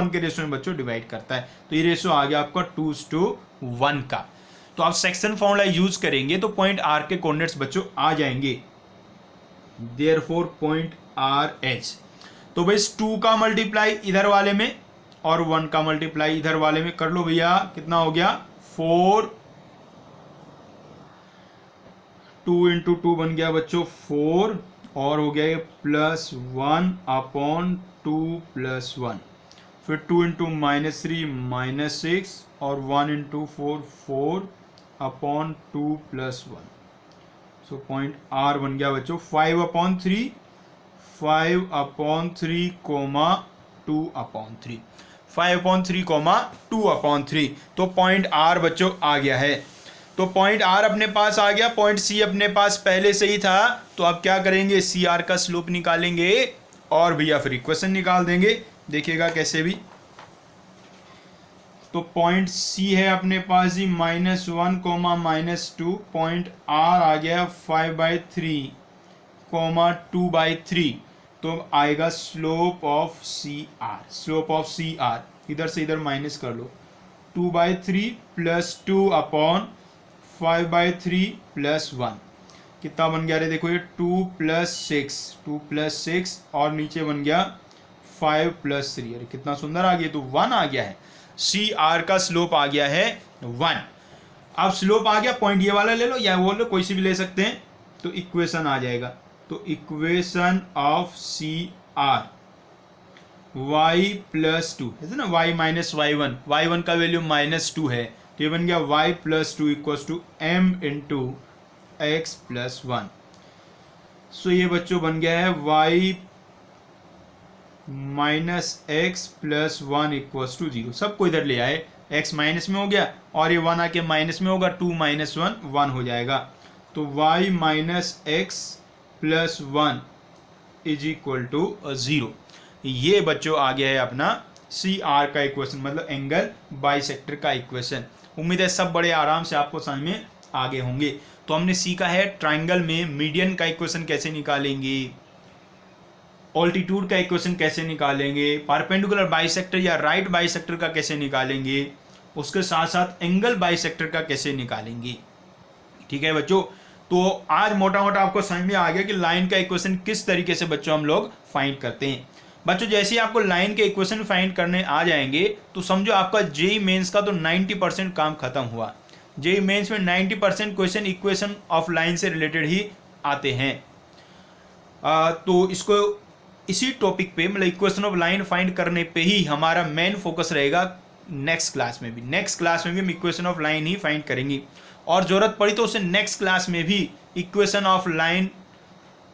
के रेशो में बच्चों डिवाइड करता है। तो ये रेशो आ गया आपका 2:1 का। तो आप सेक्शन फॉर्मूला यूज करेंगे तो पॉइंट R के कोऑर्डिनेट्स बच्चों आ जाएंगे। देयरफॉर पॉइंट RH, तो भाई 2 का मल्टीप्लाई इधर वाले में और 1 का मल्टीप्लाई इधर वाले में कर लो भैया। कितना हो गया? 4, 2 × 2 बन गया बच्चों 4 और हो गया ये +1 अपॉन 2 + 1, फिर 2 × -3 -6 और 1 × 4 4 अपॉन 2 + 1। सो पॉइंट R बन गया बच्चों 5/3, 5/3, 2/3, 5/3, 2/3। तो पॉइंट R बच्चों आ गया है। तो पॉइंट R अपने पास आ गया, पॉइंट C अपने पास पहले से ही था। तो अब क्या करेंगे? CR का स्लोप निकालेंगे और भैया फिर इक्वेशन निकाल देंगे। देखिएगा कैसे भी। तो पॉइंट C है अपने पास जी -1, -2, पॉइंट R आ गया 5/3, 2/3। तो आएगा स्लोप ऑफ CR, इधर से इधर माइनस कर लो, 2/3 + 2/5/3 + 1 कितना बन गया रे? देखो ये 2 + 6 और नीचे बन गया 5 + 3। अरे कितना सुंदर आ गया, तो 1 आ गया है। CR का स्लोप आ गया है 1। अब स्लोप आ गया, पॉइंट ये वाला ले लो या वो लो, कोई सी भी ले सकते हैं। तो इक्वेशन आ जाएगा। तो इक्वेशन ऑफ CR y + 2 है ना, y - y1, y1 का वैल्यू -2 है, तो ये बन गया y + 2 = m × x + 1। सो ये बच्चों बन गया है y minus x plus one equals to zero. सबको इधर ले आए, एक्स माइनस में हो गया और ये वन आके माइनस में होगा, टू माइनस वन वन हो जाएगा। तो y minus x plus one is equal to zero. ये बच्चों आ गया है अपना सी आर का इक्वेशन, मतलब एंगल बाइसेक्टर का इक्वेशन। उम्मीद है सब बड़े आराम से आपको समझ में आगे होंगे। तो हमने सीखा है ट्राइंगल में मीडियन का इक्वेशन कैसे निकालेंगे, ऑल्टीट्यूड का इक्वेशन कैसे निकालेंगे, परपेंडिकुलर बाइसेक्टर या राइट बाइसेक्टर का कैसे निकालेंगे, उसके साथ साथ एंगल बाइसेक्टर का कैसे निकालेंगे। ठीक है बच्चों, तो आज मोटा मोटा आपको समझ में आ गया कि लाइन का इक्वेशन किस तरीके से बच्चों हम लोग फाइंड करते हैं। बच्चों जैसे ही आपको लाइन के इक्वेशन फाइंड करने आ जाएंगे तो समझो आपका जेईई मेंस का तो 90% काम खत्म हुआ। जेईई मेंस में 90% क्वेश्चन इक्वेशन ऑफ लाइन से रिलेटेड ही आते हैं। तो इसको इसी टॉपिक पे, मतलब इक्वेशन ऑफ लाइन फाइंड करने पे ही हमारा मेन फोकस रहेगा नेक्स्ट क्लास में भी। नेक्स्ट क्लास में भी हम equation of line he find करेंगे और जरूरत पड़ी तो उसे नेक्स्ट क्लास में भी इक्वेशन ऑफ लाइन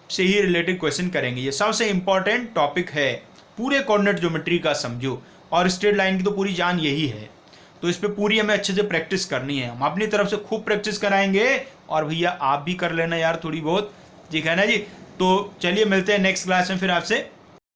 से ही रिलेटेड क्वेश्चन करेंगे। ये सबसे इंपॉर्टेंट टॉपिक है, पूरे कोऑर्डिनेट ज्योमेट्री का समझो, और स्ट्रेट लाइन की तो पूरी जान यही है। तो इस पे पूरी हमें अच्छे से प्रैक्टिस करनी है। हम अपनी तरफ से खूब प्रैक्टिस कराएंगे और भैया आप भी कर लेना यार थोड़ी बहुत, ठीक है ना जी। तो चलिए मिलते हैं नेक्स्ट क्लास में फिर आपसे।